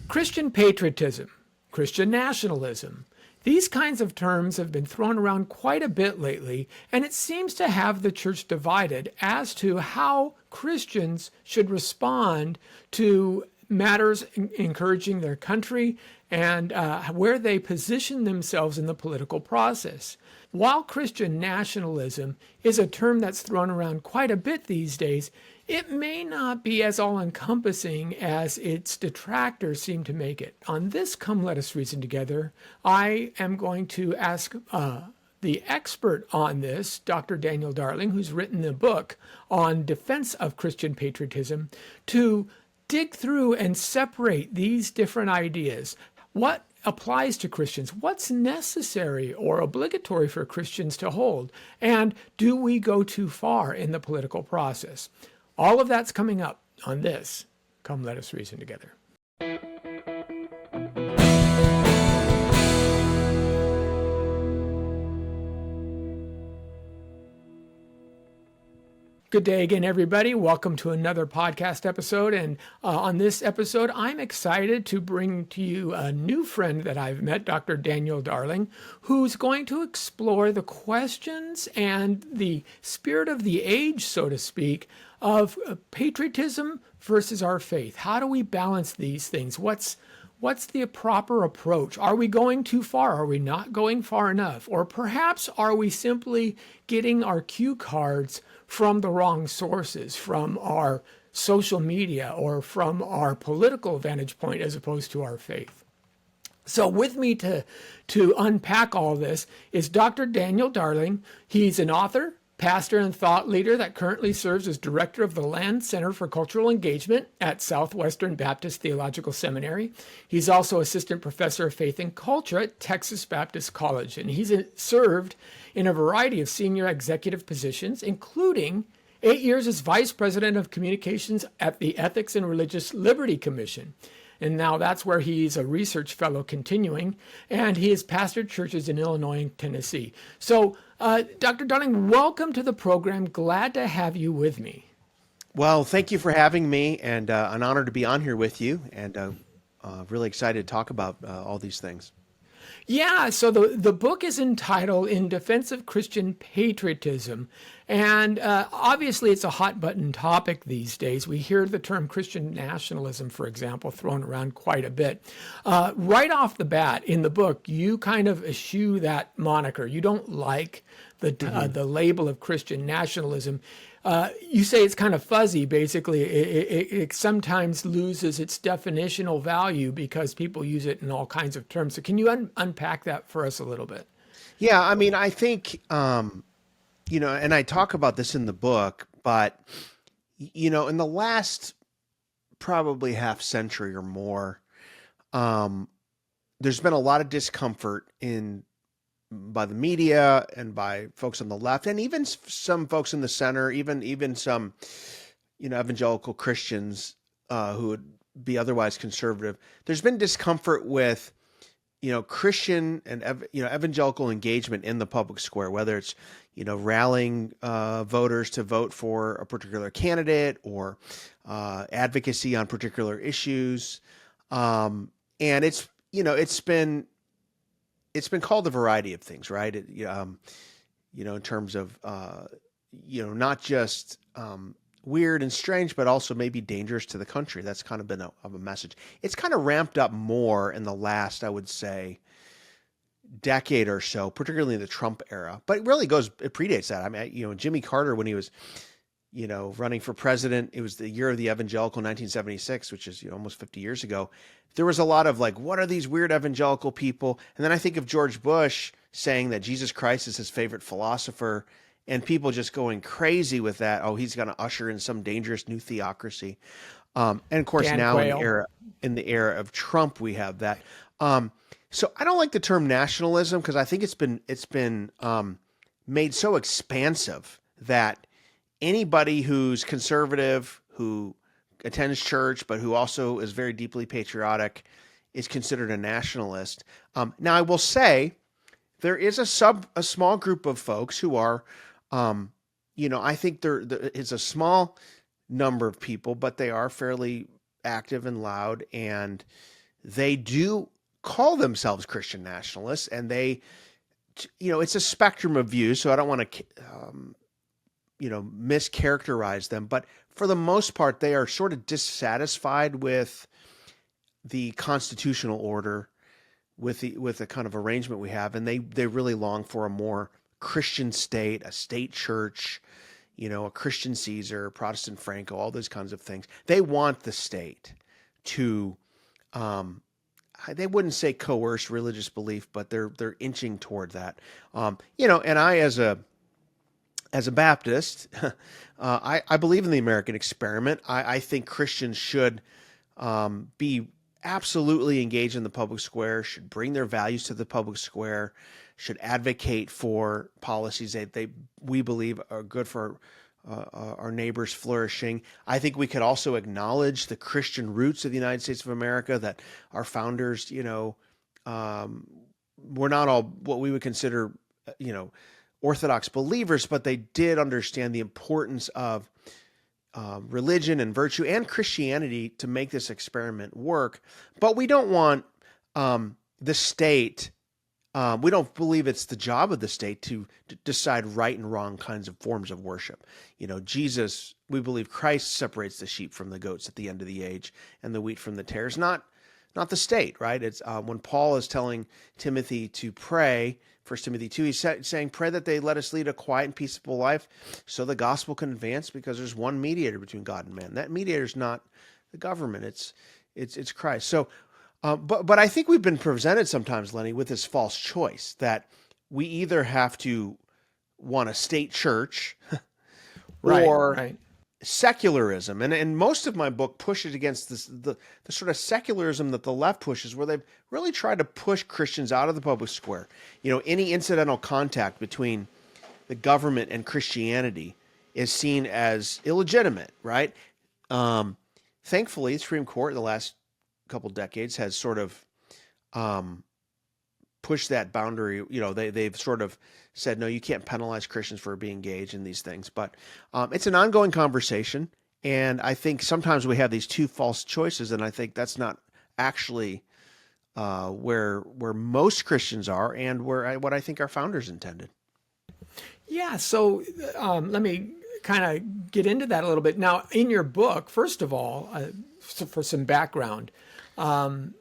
Christian patriotism, Christian nationalism, these kinds of terms have been thrown around quite a bit lately, and it seems to have the church divided as to how Christians should respond to matters encouraging their country and where they position themselves in the political process. While Christian nationalism is a term that's thrown around quite a bit these days, it may not be as all-encompassing as its detractors seem to make it. On this Come Let Us Reason Together, I am going to ask the expert on this, Dr. Daniel Darling, who's written a book on defense of Christian patriotism, to dig through and separate these different ideas. What applies to Christians? What's necessary or obligatory for Christians to hold? And do we go too far in the political process? All of that's coming up on this. Come, let us reason together. Good day again, everybody. Welcome to another podcast episode. And on this episode, I'm excited to bring to you a new friend that I've met, Dr. Daniel Darling, who's going to explore the questions and the spirit of the age, so to speak, of patriotism versus our faith. How do we balance these things? What's the proper approach? Are we going too far? Are we not going far enough? Or perhaps are we simply getting our cue cards from the wrong sources, from our social media or from our political vantage point as opposed to our faith? So with me to unpack all this is Dr. Daniel Darling. He's an author, pastor, and thought leader that currently serves as director of the Land Center for Cultural Engagement at Southwestern Baptist Theological Seminary. He's also assistant professor of faith and culture at Texas Baptist College, and he's served in a variety of senior executive positions, including 8 years as vice president of communications at the Ethics and Religious Liberty Commission. And now that's where he's a research fellow continuing, and he has pastored churches in Illinois and Tennessee. So, Dr. Darling, welcome to the program. Glad to have you with me. Well, thank you for having me, and an honor to be on here with you, and really excited to talk about all these things. Yeah, so the book is entitled In Defense of Christian Patriotism, and obviously it's a hot button topic these days. We hear the term Christian nationalism, for example, thrown around quite a bit. Right off the bat in the book, you kind of eschew that moniker. You don't like the label of Christian nationalism. You say it's kind of fuzzy, basically. It sometimes loses its definitional value because people use it in all kinds of terms. So can you unpack that for us a little bit? Yeah, I mean, I think, and I talk about this in the book, but, in the last probably half century or more, there's been a lot of discomfort by the media and by folks on the left, and even some folks in the center, even some, evangelical Christians who would be otherwise conservative. There's been discomfort with, Christian and evangelical engagement in the public square, whether it's rallying voters to vote for a particular candidate or advocacy on particular issues, and it's been called a variety of things, right? In terms of, not just weird and strange, but also maybe dangerous to the country. That's kind of been a message. It's kind of ramped up more in the last, I would say, decade or so, particularly in the Trump era. But it predates that. I mean, Jimmy Carter, when he was, running for president, it was the year of the evangelical, 1976, which is almost 50 years ago. There was a lot of like, what are these weird evangelical people? And then I think of George Bush saying that Jesus Christ is his favorite philosopher, and people just going crazy with that. Oh, he's going to usher in some dangerous new theocracy. And of course, Dan now Quayle. in the era of Trump, we have that. So I don't like the term nationalism because I think it's been made so expansive that anybody who's conservative, who attends church, but who also is very deeply patriotic, is considered a nationalist. Now, I will say there is a small group of folks who are, I think there is a small number of people, but they are fairly active and loud, and they do call themselves Christian nationalists, and they, it's a spectrum of views, so I don't want to, mischaracterize them, but for the most part, they are sort of dissatisfied with the constitutional order, with the kind of arrangement we have, and they really long for a more Christian state, a state church, a Christian Caesar, Protestant Franco, all those kinds of things. They want the state to, they wouldn't say coerce religious belief, but they're inching toward that. And I, as a Baptist, I believe in the American experiment. I think Christians should be absolutely engaged in the public square, should bring their values to the public square, should advocate for policies that we believe are good for our neighbors flourishing. I think we could also acknowledge the Christian roots of the United States of America, that our founders, were not all what we would consider, Orthodox believers, but they did understand the importance of religion and virtue and Christianity to make this experiment work. But we don't want the state. We don't believe it's the job of the state to decide right and wrong kinds of forms of worship. Jesus, we believe Christ separates the sheep from the goats at the end of the age, and the wheat from the tares, not the state, right? It's when Paul is telling Timothy to pray, 1 Timothy 2, he's saying, pray that they let us lead a quiet and peaceable life so the gospel can advance, because there's one mediator between God and man. That mediator is not the government. It's Christ. So, but I think we've been presented sometimes, Lenny, with this false choice that we either have to want a state church or right. secularism. And most of my book pushes against this, the sort of secularism that the left pushes, where they've really tried to push Christians out of the public square. Any incidental contact between the government and Christianity is seen as illegitimate, right? Thankfully, the Supreme Court in the last couple decades has sort of pushed that boundary. They've sort of said, no, you can't penalize Christians for being engaged in these things. But it's an ongoing conversation, and I think sometimes we have these two false choices, and I think that's not actually where most Christians are, and what I think our founders intended. Yeah, so let me kind of get into that a little bit. Now, in your book, first of all, for some background,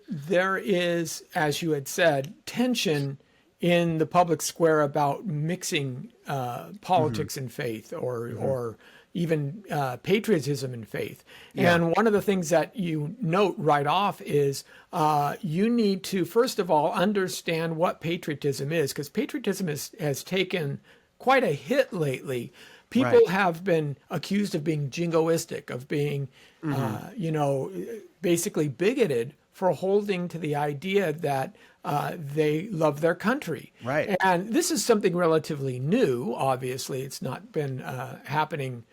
there is, as you had said, tension in the public square about mixing politics and faith, or even patriotism and faith. Yeah. And one of the things that you note right off is you need to, first of all, understand what patriotism is, because patriotism has taken quite a hit lately. People have been accused of being jingoistic, of being, basically bigoted for holding to the idea that they love their country. Right. And this is something relatively new. Obviously, it's not been happening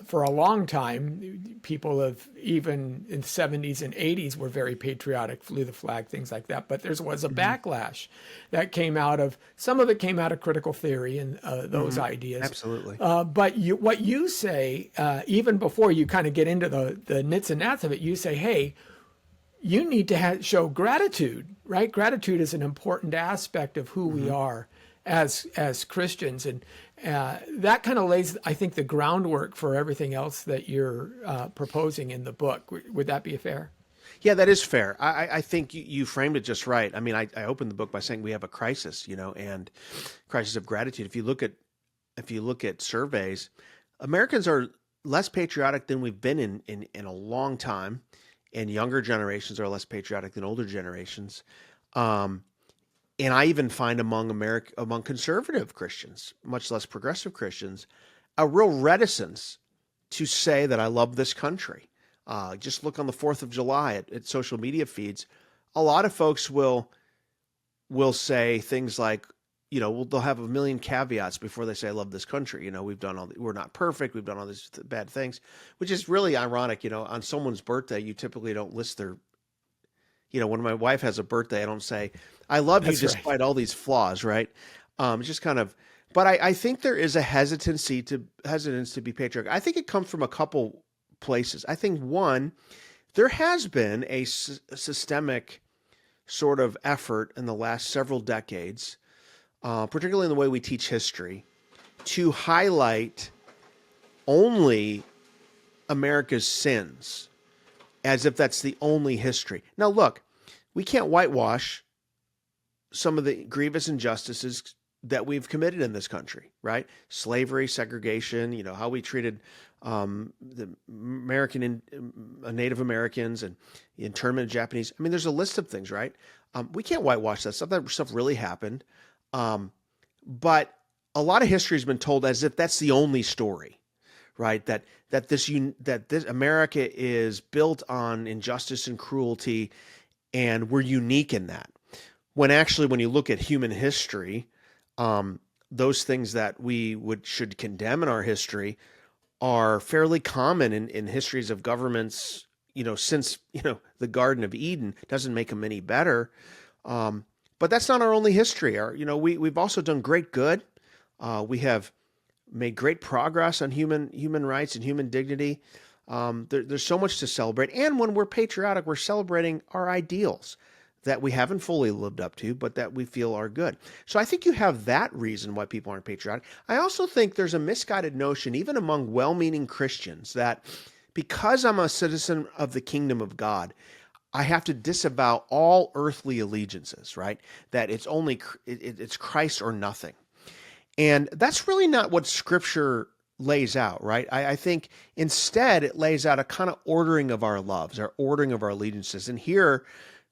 for a long time. People have, even in the 70s and 80s, were very patriotic, flew the flag, things like that. But there was a backlash that came out of, some of it came out of critical theory and those ideas. Absolutely. But what you say, even before you kind of get into the nits and gnats of it, you say, hey, you need to show gratitude, right? Gratitude is an important aspect of who we are as Christians. And that kind of lays, I think, the groundwork for everything else that you're proposing in the book. Would that be fair? Yeah, that is fair. I think you framed it just right. I mean, I opened the book by saying we have a crisis, and crisis of gratitude. If you look at surveys, Americans are less patriotic than we've been in a long time, and younger generations are less patriotic than older generations. And I even find among conservative Christians, much less progressive Christians, a real reticence to say that I love this country. Just look on the 4th of July at social media feeds. A lot of folks will say things like, they'll have a million caveats before they say, I love this country. We're not perfect. We've done all these bad things, which is really ironic. On someone's birthday, you typically don't list their, when my wife has a birthday, I don't say, I love you despite all these flaws, right? It's just kind of, but I think there is a hesitance to be patriotic. I think it comes from a couple places. I think one, there has been a systemic sort of effort in the last several decades, particularly in the way we teach history, to highlight only America's sins as if that's the only history. Now, look, we can't whitewash some of the grievous injustices that we've committed in this country, right? Slavery, segregation, how we treated the Native Americans and the internment of Japanese. I mean, there's a list of things, right? We can't whitewash that stuff. That stuff really happened. But a lot of history has been told as if that's the only story, right? That this America is built on injustice and cruelty, and we're unique in that. When actually, when you look at human history, those things that we should condemn in our history are fairly common in histories of governments, since, the Garden of Eden. Doesn't make them any better. But that's not our only history. We've also done great good. We have made great progress on human rights and human dignity. There's so much to celebrate. And when we're patriotic, we're celebrating our ideals that we haven't fully lived up to, but that we feel are good. So I think you have that reason why people aren't patriotic. I also think there's a misguided notion, even among well-meaning Christians, that because I'm a citizen of the kingdom of God, I have to disavow all earthly allegiances, right? That it's Christ or nothing. And that's really not what Scripture lays out, right? I think instead it lays out a kind of ordering of our loves, our ordering of our allegiances. And here,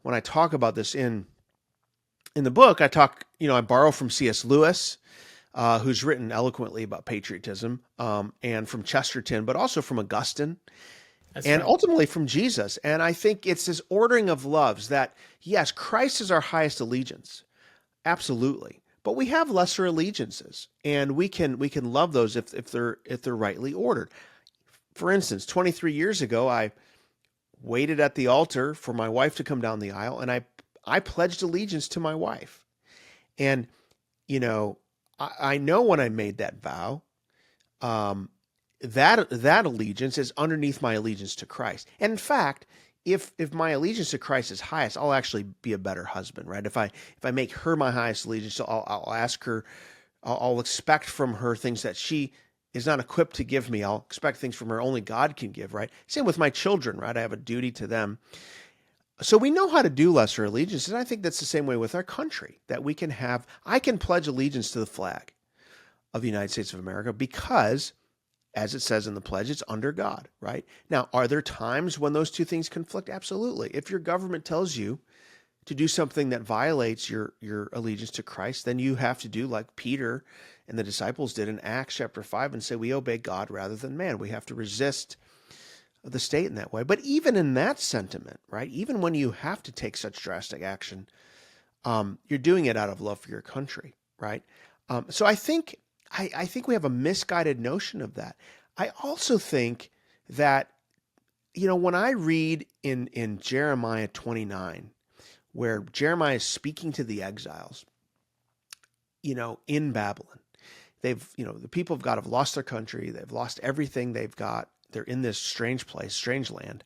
when I talk about this in the book, I borrow from C.S. Lewis, who's written eloquently about patriotism, and from Chesterton, but also from Augustine, and ultimately from Jesus. And I think it's this ordering of loves that, yes, Christ is our highest allegiance, absolutely, but we have lesser allegiances, and we can love those if they're rightly ordered. For instance, 23 years ago, I waited at the altar for my wife to come down the aisle, and I pledged allegiance to my wife. And, I know when I made that vow, that allegiance is underneath my allegiance to Christ. And in fact, if my allegiance to Christ is highest, I'll actually be a better husband, right? If I make her my highest allegiance, I'll ask her, I'll expect from her things that she is not equipped to give me. I'll expect things from her only God can give, right? Same with my children, right? I have a duty to them. So we know how to do lesser allegiance, and I think that's the same way with our country, that I can pledge allegiance to the flag of the United States of America because, as it says in the pledge, it's under God, right? Now, are there times when those two things conflict? Absolutely. If your government tells you to do something that violates your allegiance to Christ, then you have to do like Peter and the disciples did in Acts chapter 5 and say, we obey God rather than man. We have to resist the state in that way. But even in that sentiment, right, even when you have to take such drastic action, you're doing it out of love for your country, right? So I think we have a misguided notion of that. I also think that, when I read in Jeremiah 29, where Jeremiah is speaking to the exiles, in Babylon, the people of God have lost their country. They've lost everything they've got. They're in this strange place, strange land.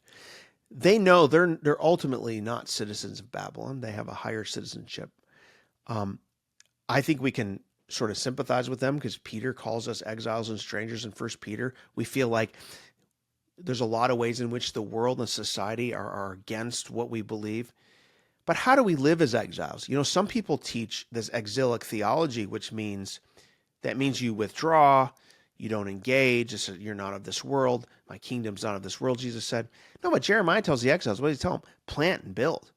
They know they're ultimately not citizens of Babylon. They have a higher citizenship. I think we can sort of sympathize with them because Peter calls us exiles and strangers in 1 Peter. We feel like there's a lot of ways in which the world and society are against what we believe. But how do we live as exiles? Some people teach this exilic theology, which means you withdraw, you don't engage, you're not of this world. My kingdom's not of this world, Jesus said. No, but Jeremiah tells the exiles, what does he tell them? Plant and build.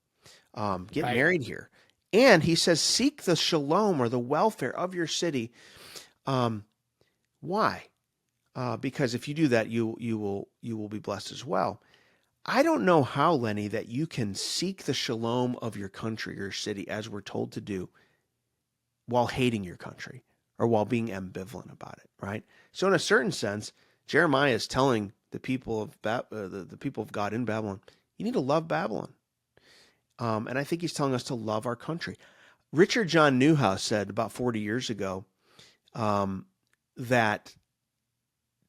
Get married here. And he says, seek the shalom or the welfare of your city. Why? Because if you do that, you will be blessed as well. I don't know how, Lenny, that you can seek the shalom of your country or city, as we're told to do, while hating your country or while being ambivalent about it, right? So in a certain sense, Jeremiah is telling the people of the people of God in Babylon, you need to love Babylon. And I think he's telling us to love our country. Richard John Newhouse said about 40 years ago that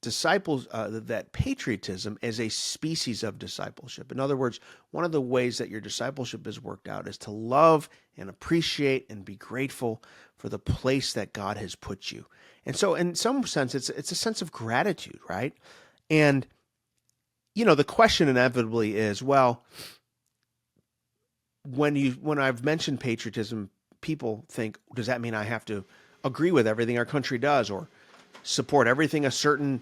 that patriotism is a species of discipleship. In other words, one of the ways that your discipleship is worked out is to love and appreciate and be grateful for the place that God has put you. And so in some sense, it's a sense of gratitude, right? And, the question inevitably is, well, when I've mentioned patriotism, people think, does that mean I have to agree with everything our country does or support everything a certain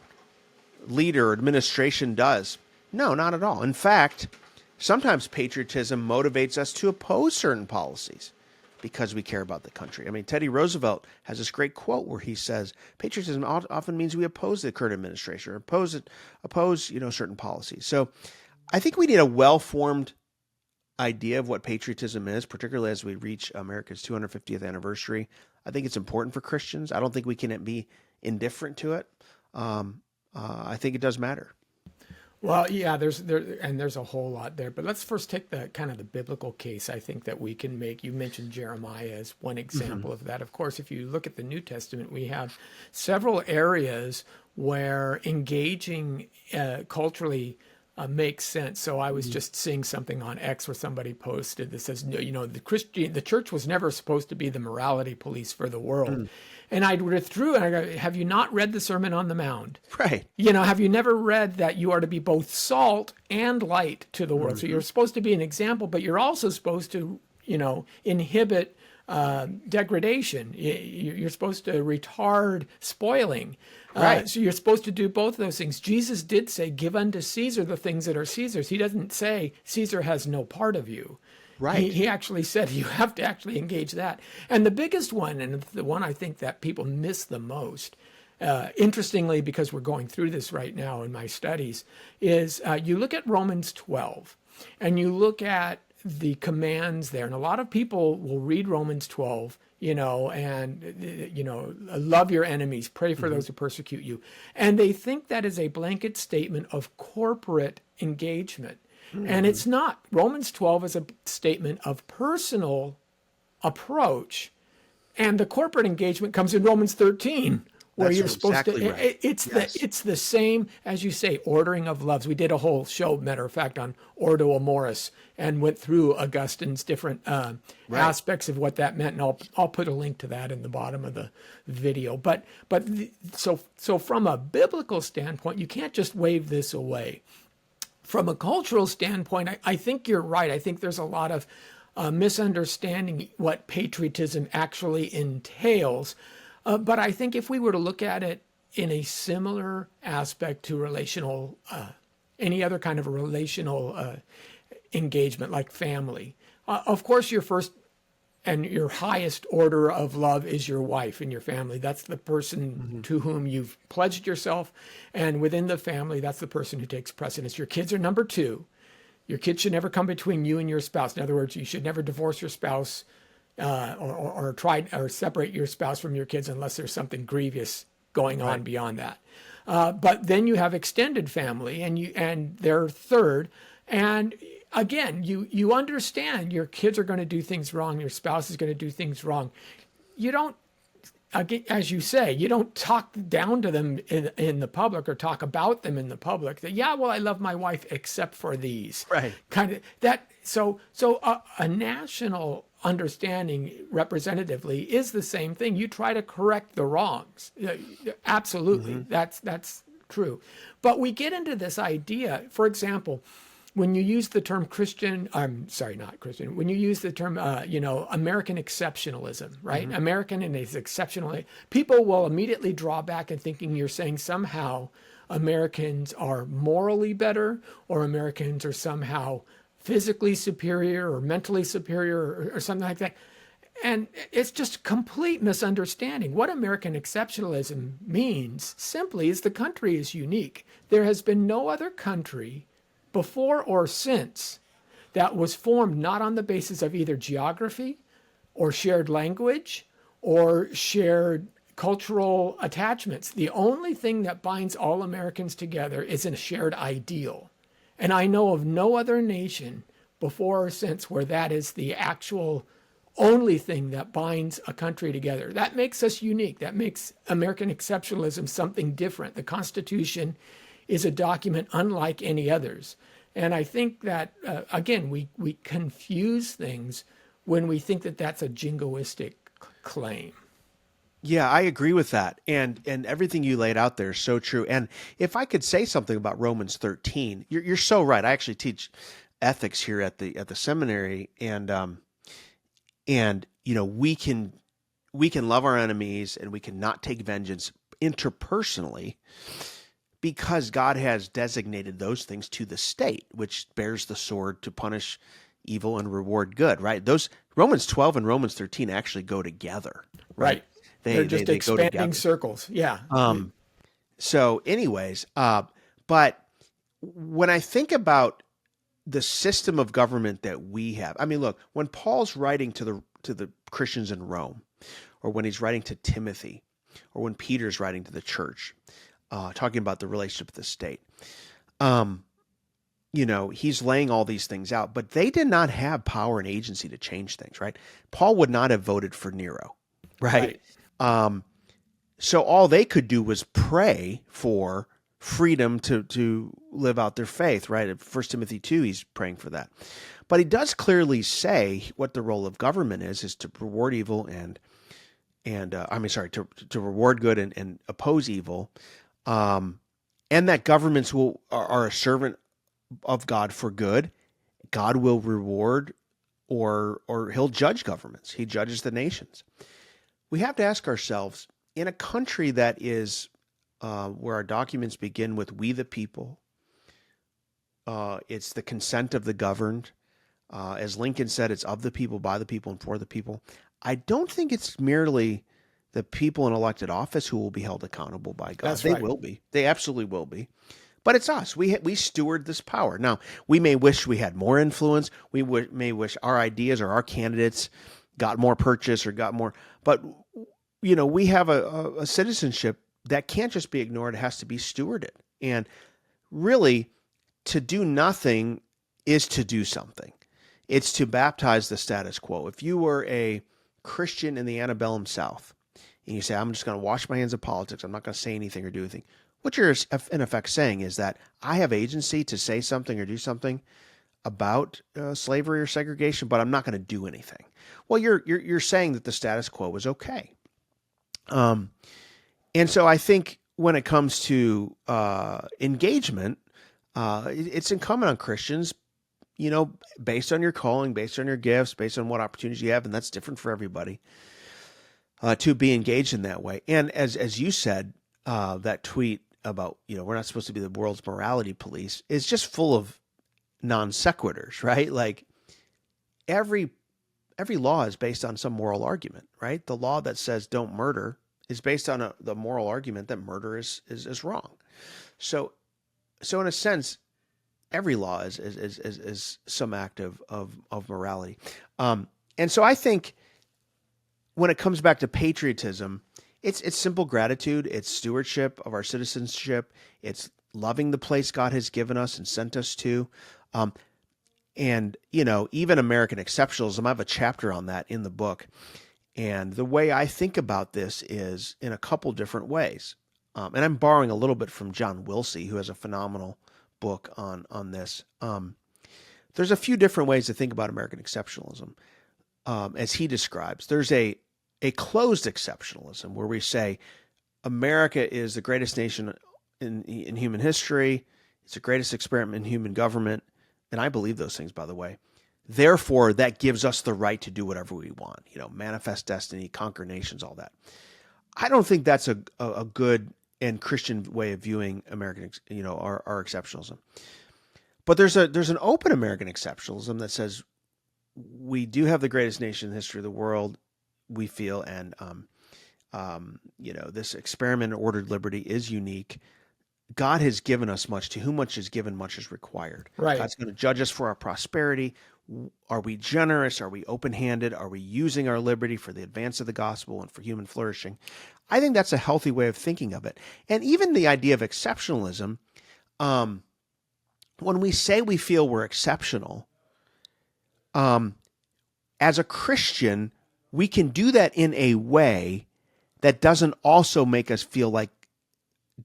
leader or administration does? No, not at all. In fact, sometimes patriotism motivates us to oppose certain policies because we care about the country. I mean, Teddy Roosevelt has this great quote where he says, patriotism often means we oppose the current administration or oppose certain policies. So I think we need a well-formed idea of what patriotism is, particularly as we reach America's 250th anniversary. I think it's important for Christians. I don't think we can be indifferent to it. I think it does matter. Well, yeah, there's a whole lot there, but let's first take the kind of the biblical case I think that we can make. You mentioned Jeremiah as one example of that. Of course, if you look at the New Testament, we have several areas where engaging culturally makes sense. So I was just seeing something on X where somebody posted that says, the church was never supposed to be the morality police for the world. And I read through and I go, have you not read the Sermon on the Mount? Right. Have you never read that you are to be both salt and light to the world? So you're supposed to be an example, but you're also supposed to, inhibit degradation. You're supposed to retard spoiling. Right. So you're supposed to do both of those things. Jesus did say, give unto Caesar the things that are Caesar's. He doesn't say Caesar has no part of you. Right. He actually said you have to actually engage that. And the biggest one, and the one I think that people miss the most, interestingly, because we're going through this right now in my studies, is you look at Romans 12 and you look at the commands there. And a lot of people will read Romans 12, love your enemies, pray for those who persecute you. And they think that is a blanket statement of corporate engagement. And it's not. Romans 12 is a statement of personal approach. And the corporate engagement comes in Romans 13, where That's you're supposed exactly to, right. it's the same, as you say, ordering of loves. We did a whole show, matter of fact, on Ordo Amoris and went through Augustine's different aspects of what that meant. And I'll put a link to that in the bottom of the video. So from a biblical standpoint, you can't just wave this away. From a cultural standpoint, I think you're right. I think there's a lot of misunderstanding what patriotism actually entails. But I think if we were to look at it in a similar aspect to relational, any other kind of a relational engagement like family, of course your first and your highest order of love is your wife and your family. That's the person to whom you've pledged yourself. And within the family, that's the person who takes precedence. Your kids are number two. Your kids should never come between you and your spouse. In other words, you should never divorce your spouse or try or separate your spouse from your kids unless there's something grievous going on beyond that. But then you have extended family and they're third. And again, you understand your kids are going to do things wrong. Your spouse is going to do things wrong. You don't, as you say, you don't talk down to them in the public or talk about them in the public. That, I love my wife except for these. Right. Kind of that. So a national understanding representatively is the same thing. You try to correct the wrongs. Absolutely. That's true. But we get into this idea, for example, when you use the term when you use the term, American exceptionalism, right? American and is exceptional. People will immediately draw back and thinking you're saying somehow Americans are morally better or Americans are somehow physically superior or mentally superior or something like that. And it's just complete misunderstanding. What American exceptionalism means simply is the country is unique. There has been no other country before or since that was formed not on the basis of either geography or shared language or shared cultural attachments. The only thing that binds all Americans together is a shared ideal. And I know of no other nation before or since where that is the actual only thing that binds a country together. That makes us unique. That makes American exceptionalism something different. The Constitution is a document unlike any others. And I think that, again, we confuse things when we think that that's a jingoistic claim. Yeah, I agree with that. And everything you laid out there is so true. And if I could say something about Romans 13, you're so right. I actually teach ethics here at the seminary, and we can love our enemies and we can not take vengeance interpersonally because God has designated those things to the state, which bears the sword to punish evil and reward good, right? Those Romans 12 and Romans 13 actually go together, right? They're just they go expanding together. circles. Yeah. So anyways, but when I think about the system of government that we have, I mean, look, when Paul's writing to the Christians in Rome, or when he's writing to Timothy, or when Peter's writing to the church, talking about the relationship with the state, he's laying all these things out, but they did not have power and agency to change things, right? Paul would not have voted for Nero, right? So all they could do was pray for freedom to live out their faith, right? In 1 Timothy 2, he's praying for that. But he does clearly say what the role of government is to reward evil to reward good and oppose evil. And that governments are a servant of God for good. God will reward or he'll judge governments. He judges the nations. We have to ask ourselves, in a country that is where our documents begin with "we the people," it's the consent of the governed. As Lincoln said, it's of the people, by the people, and for the people. I don't think it's merely the people in elected office who will be held accountable by God. That's they right. will be. They absolutely will be. But it's us. We steward this power. Now, we may wish we had more influence. We may wish our ideas or our candidates got more purchase or got more. But, we have a citizenship that can't just be ignored. It has to be stewarded. And really, to do nothing is to do something. It's to baptize the status quo. If you were a Christian in the antebellum South and you say, I'm just going to wash my hands of politics, I'm not going to say anything or do anything, what you're in effect saying is that I have agency to say something or do something about slavery or segregation, but I'm not going to do anything. Well, you're saying that the status quo is okay. And so I think when it comes to engagement, it's incumbent on Christians, based on your calling, based on your gifts, based on what opportunities you have, and that's different for everybody, to be engaged in that way. And as you said, that tweet about, we're not supposed to be the world's morality police is just full of non sequiturs, right? Like every law is based on some moral argument, right? The law that says don't murder is based on the moral argument that murder is wrong. So in a sense, every law is some act of morality. And so I think when it comes back to patriotism, it's simple gratitude, it's stewardship of our citizenship, it's loving the place God has given us and sent us to. And, even American exceptionalism, I have a chapter on that in the book. And the way I think about this is in a couple different ways. And I'm borrowing a little bit from John Wilsey, who has a phenomenal book on this. There's a few different ways to think about American exceptionalism. As he describes, there's a closed exceptionalism where we say America is the greatest nation in human history. It's the greatest experiment in human government. And I believe those things, by the way. Therefore, that gives us the right to do whatever we want, manifest destiny, conquer nations, all that. I don't think that's a good and Christian way of viewing American, our exceptionalism. But there's an open American exceptionalism that says we do have the greatest nation in the history of the world, we feel, and this experiment in ordered liberty is unique. God has given us much. To whom much is given, much is required. Right. God's going to judge us for our prosperity. Are we generous? Are we open-handed? Are we using our liberty for the advance of the gospel and for human flourishing? I think that's a healthy way of thinking of it. And even the idea of exceptionalism, when we say we feel we're exceptional, as a Christian, we can do that in a way that doesn't also make us feel like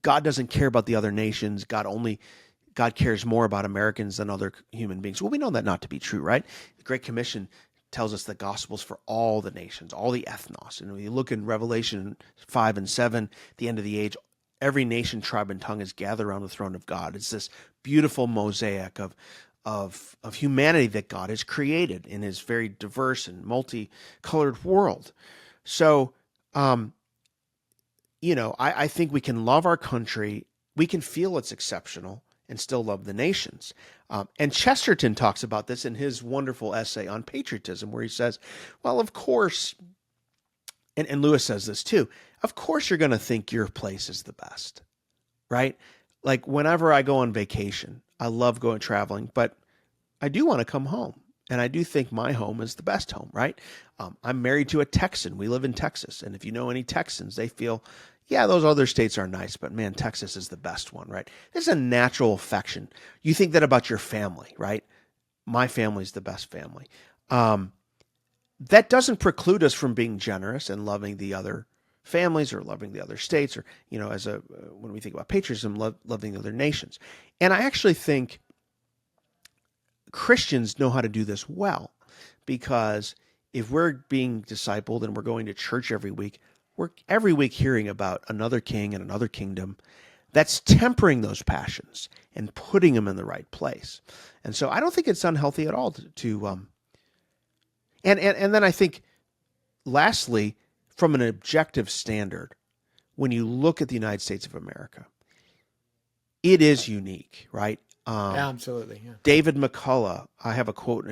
God doesn't care about the other nations. God cares more about Americans than other human beings. Well, we know that not to be true, right? The Great Commission tells us the gospel's for all the nations, all the ethnos. And when you look in Revelation 5 and 7, the end of the age, every nation, tribe, and tongue is gathered around the throne of God. It's this beautiful mosaic of humanity that God has created in his very diverse and multicolored world. So, I think we can love our country. We can feel it's exceptional and still love the nations. And Chesterton talks about this in his wonderful essay on patriotism, where he says, well, of course, and Lewis says this too, of course you're going to think your place is the best, right? Like whenever I go on vacation, I love going traveling, but I do want to come home. And I do think my home is the best home, right? I'm married to a Texan. We live in Texas. And if you know any Texans, they feel, yeah, those other states are nice, but man, Texas is the best one, right? There's a natural affection. You think that about your family, right? My family's the best family. That doesn't preclude us from being generous and loving the other families or loving the other states, or, when we think about patriotism, loving other nations. And I actually think Christians know how to do this well, because if we're being discipled and we're going to church every week, we're every week hearing about another king and another kingdom that's tempering those passions and putting them in the right place. And so I don't think it's unhealthy at all and then I think, lastly, from an objective standard, when you look at the United States of America, it is unique, right? Absolutely. Yeah. David McCullough, I have a quote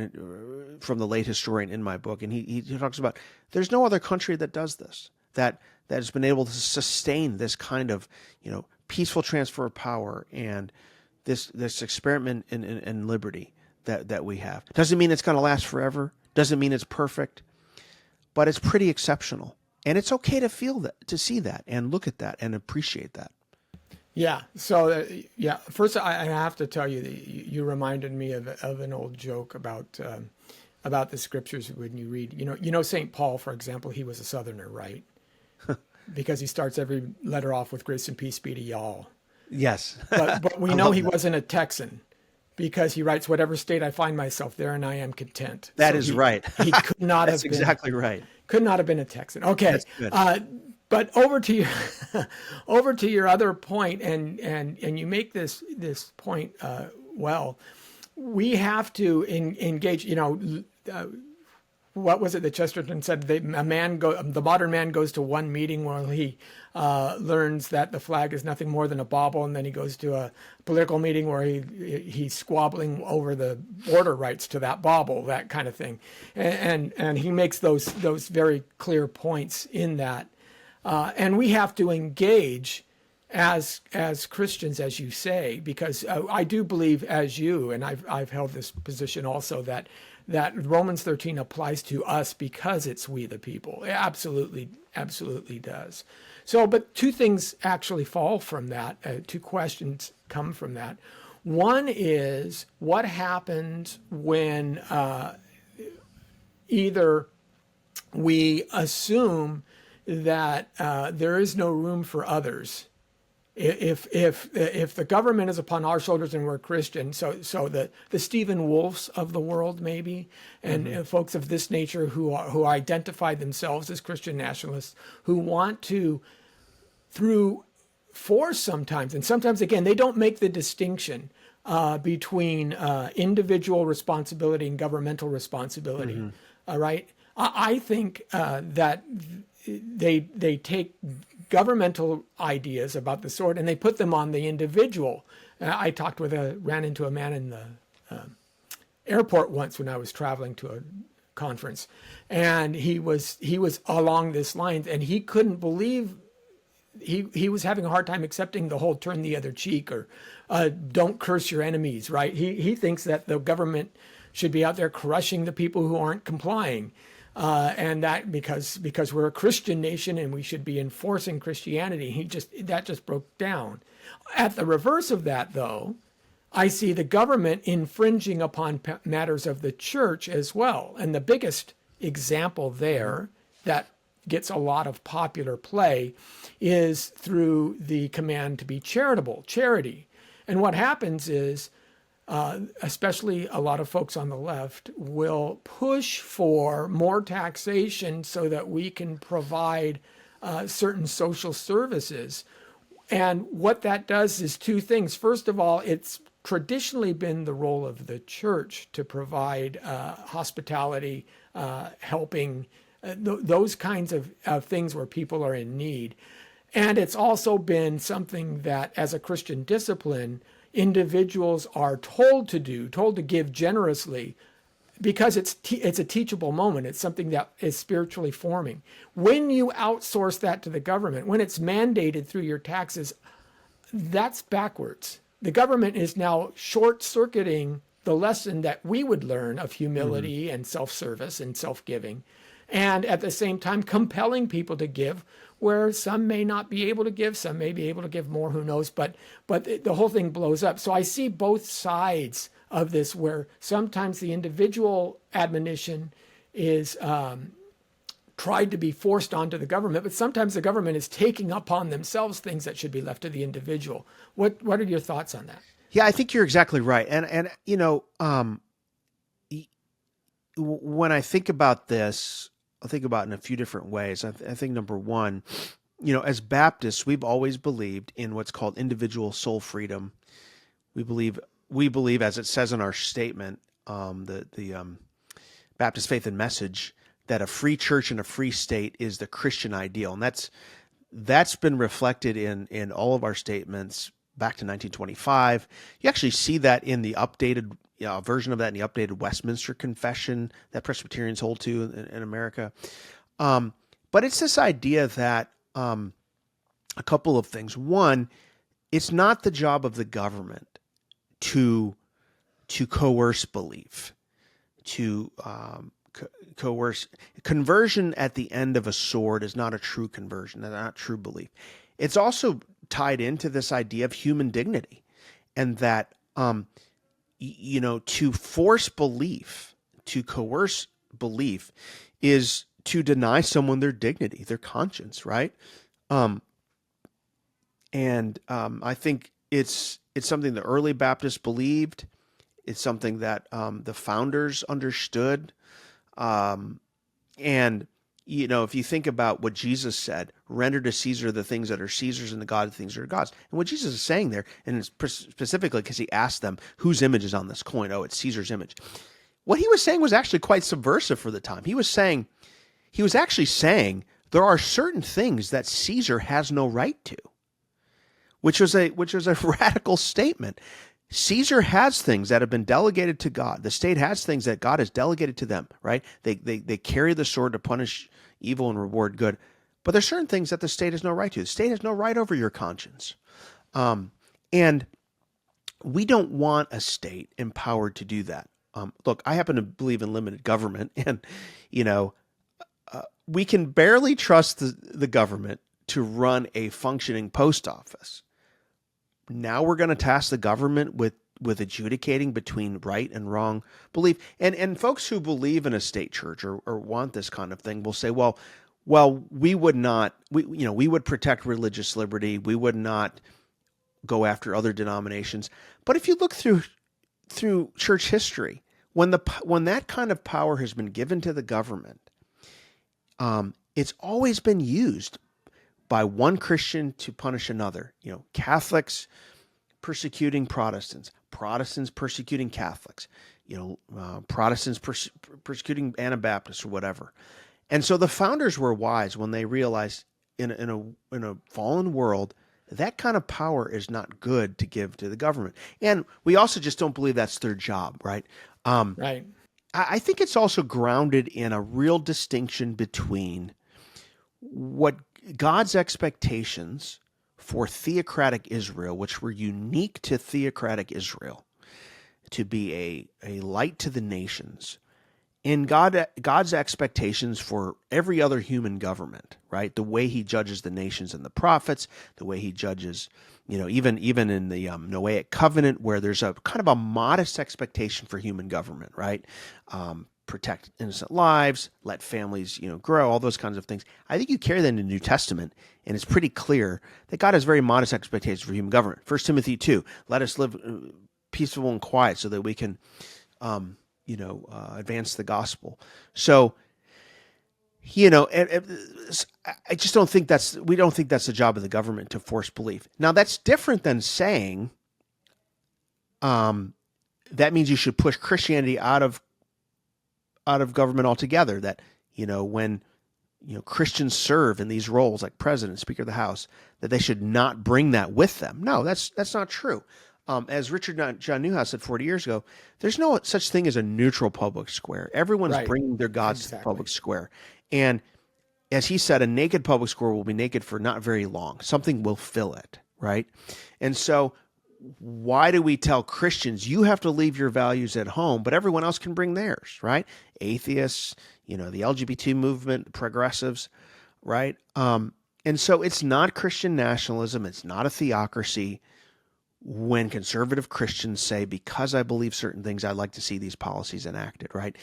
from the late historian in my book, and he talks about there's no other country that does this, that has been able to sustain this kind of, peaceful transfer of power and this experiment in liberty that we have. Doesn't mean it's going to last forever. Doesn't mean it's perfect, but it's pretty exceptional. And it's okay to feel that, to see that, and look at that, and appreciate that. Yeah. So, first I have to tell you that you reminded me of an old joke about the scriptures when you read, St. Paul, for example, he was a Southerner, right? Because he starts every letter off with grace and peace be to y'all. Yes. But we know he wasn't a Texan, because he writes, whatever state I find myself there, and I am content. That is right. He could not That's have been. exactly right. Could not have been a Texan. Okay. That's good. But over to your other point, and you make this point well. We have to engage. What was it that Chesterton said? The modern man goes to one meeting where he learns that the flag is nothing more than a bauble, and then he goes to a political meeting where he's squabbling over the border rights to that bauble, that kind of thing, and he makes those very clear points in that. And we have to engage as Christians, as you say, because I do believe, as you, and I've held this position also, that Romans 13 applies to us because it's we the people. It absolutely does. So, but two things actually fall from that. Two questions come from that. One is, what happens when either we assume that there is no room for others. If the government is upon our shoulders and we're Christian, so the Stephen Wolfs of the world maybe, and folks of this nature who identify themselves as Christian nationalists, who want to, through force sometimes, and sometimes again they don't make the distinction between individual responsibility and governmental responsibility. All right, I think that they take governmental ideas about the sort and they put them on the individual. I ran into a man in the airport once when I was traveling to a conference, and he was along this line, and he couldn't believe he was having a hard time accepting the whole turn the other cheek or don't curse your enemies, right? He thinks that the government should be out there crushing the people who aren't complying. And that because we're a Christian nation and we should be enforcing Christianity, that just broke down. At the reverse of that, though, I see the government infringing upon matters of the church as well. And the biggest example there that gets a lot of popular play is through the command to be charitable, charity. And what happens is, especially a lot of folks on the left will push for more taxation so that we can provide certain social services. And what that does is two things. First of all, it's traditionally been the role of the church to provide hospitality, helping, those kinds of things where people are in need. And it's also been something that, as a Christian discipline, individuals are told to do, told to give generously, because it's a teachable moment. It's something that is spiritually forming. When you outsource that to the government, when it's mandated through your taxes, that's backwards. The government is now short-circuiting the lesson that we would learn of humility and self-service and self-giving, and at the same time compelling people to give where some may not be able to give, some may be able to give more, who knows, but the whole thing blows up. So I see both sides of this, where sometimes the individual admonition is tried to be forced onto the government, but sometimes the government is taking upon themselves things that should be left to the individual. What are your thoughts on that? Yeah, I think you're exactly right. And when I think about this, I think about it in a few different ways. I think number one, as Baptists, we've always believed in what's called individual soul freedom. We believe, as it says in our statement, the Baptist Faith and Message, that a free church and a free state is the Christian ideal, and that's been reflected in all of our statements back to 1925. You actually see that in the updated version of that in the updated Westminster Confession that Presbyterians hold to in America. But it's this idea that a couple of things. One, it's not the job of the government to coerce belief, to coerce. Conversion at the end of a sword is not a true conversion, that's not true belief. It's also tied into this idea of human dignity, and that to force belief, to coerce belief, is to deny someone their dignity, their conscience, right? I think it's something the early Baptists believed. It's something that the founders understood. If you think about what Jesus said, render to Caesar the things that are Caesar's and to God the things that are God's. And what Jesus is saying there, and it's specifically because he asked them, whose image is on this coin? Oh, it's Caesar's image. What he was saying was actually quite subversive for the time. He was actually saying there are certain things that Caesar has no right to, which was a radical statement. Caesar has things that have been delegated to God. The state has things that God has delegated to them, right? They carry the sword to punish evil and reward good. But there's certain things that the state has no right to. The state has no right over your conscience. And we don't want a state empowered to do that. Look, I happen to believe in limited government, and, we can barely trust the government to run a functioning post office. Now we're going to task the government with adjudicating between right and wrong belief. And folks who believe in a state church or want this kind of thing will say, well, we would not, we would protect religious liberty. We would not go after other denominations. But if you look through church history, when that kind of power has been given to the government, it's always been used by one Christian to punish another. Catholics persecuting Protestants, Protestants persecuting Catholics, Protestants persecuting Anabaptists or whatever. And so the founders were wise when they realized in a fallen world, that kind of power is not good to give to the government. And we also just don't believe that's their job, right? Right. I think it's also grounded in a real distinction between what God's expectations for theocratic Israel, which were unique to theocratic Israel, to be a light to the nations, and God's expectations for every other human government, right? The way he judges the nations and the prophets, the way he judges, even in the Noahic covenant, where there's a kind of a modest expectation for human government, right? protect innocent lives, let families, grow, all those kinds of things. I think you carry that in the New Testament, and it's pretty clear that God has very modest expectations for human government. 1 Timothy 2, let us live peaceful and quiet so that we can, advance the gospel. So, I just don't think we don't think that's the job of the government to force belief. Now, that's different than saying that means you should push Christianity out of government altogether. That, when Christians serve in these roles like president, Speaker of the House, that they should not bring that with them. No, that's not true. As Richard John Newhouse said 40 years ago, there's no such thing as a neutral public square. Everyone's bringing their gods to the public square. And as he said, a naked public square will be naked for not very long. Something will fill it, right? And so why do we tell Christians, you have to leave your values at home, but everyone else can bring theirs, right? Atheists, the LGBT movement, progressives, right? And so it's not Christian nationalism. It's not a theocracy. When conservative Christians say, because I believe certain things, I'd like to see these policies enacted, right?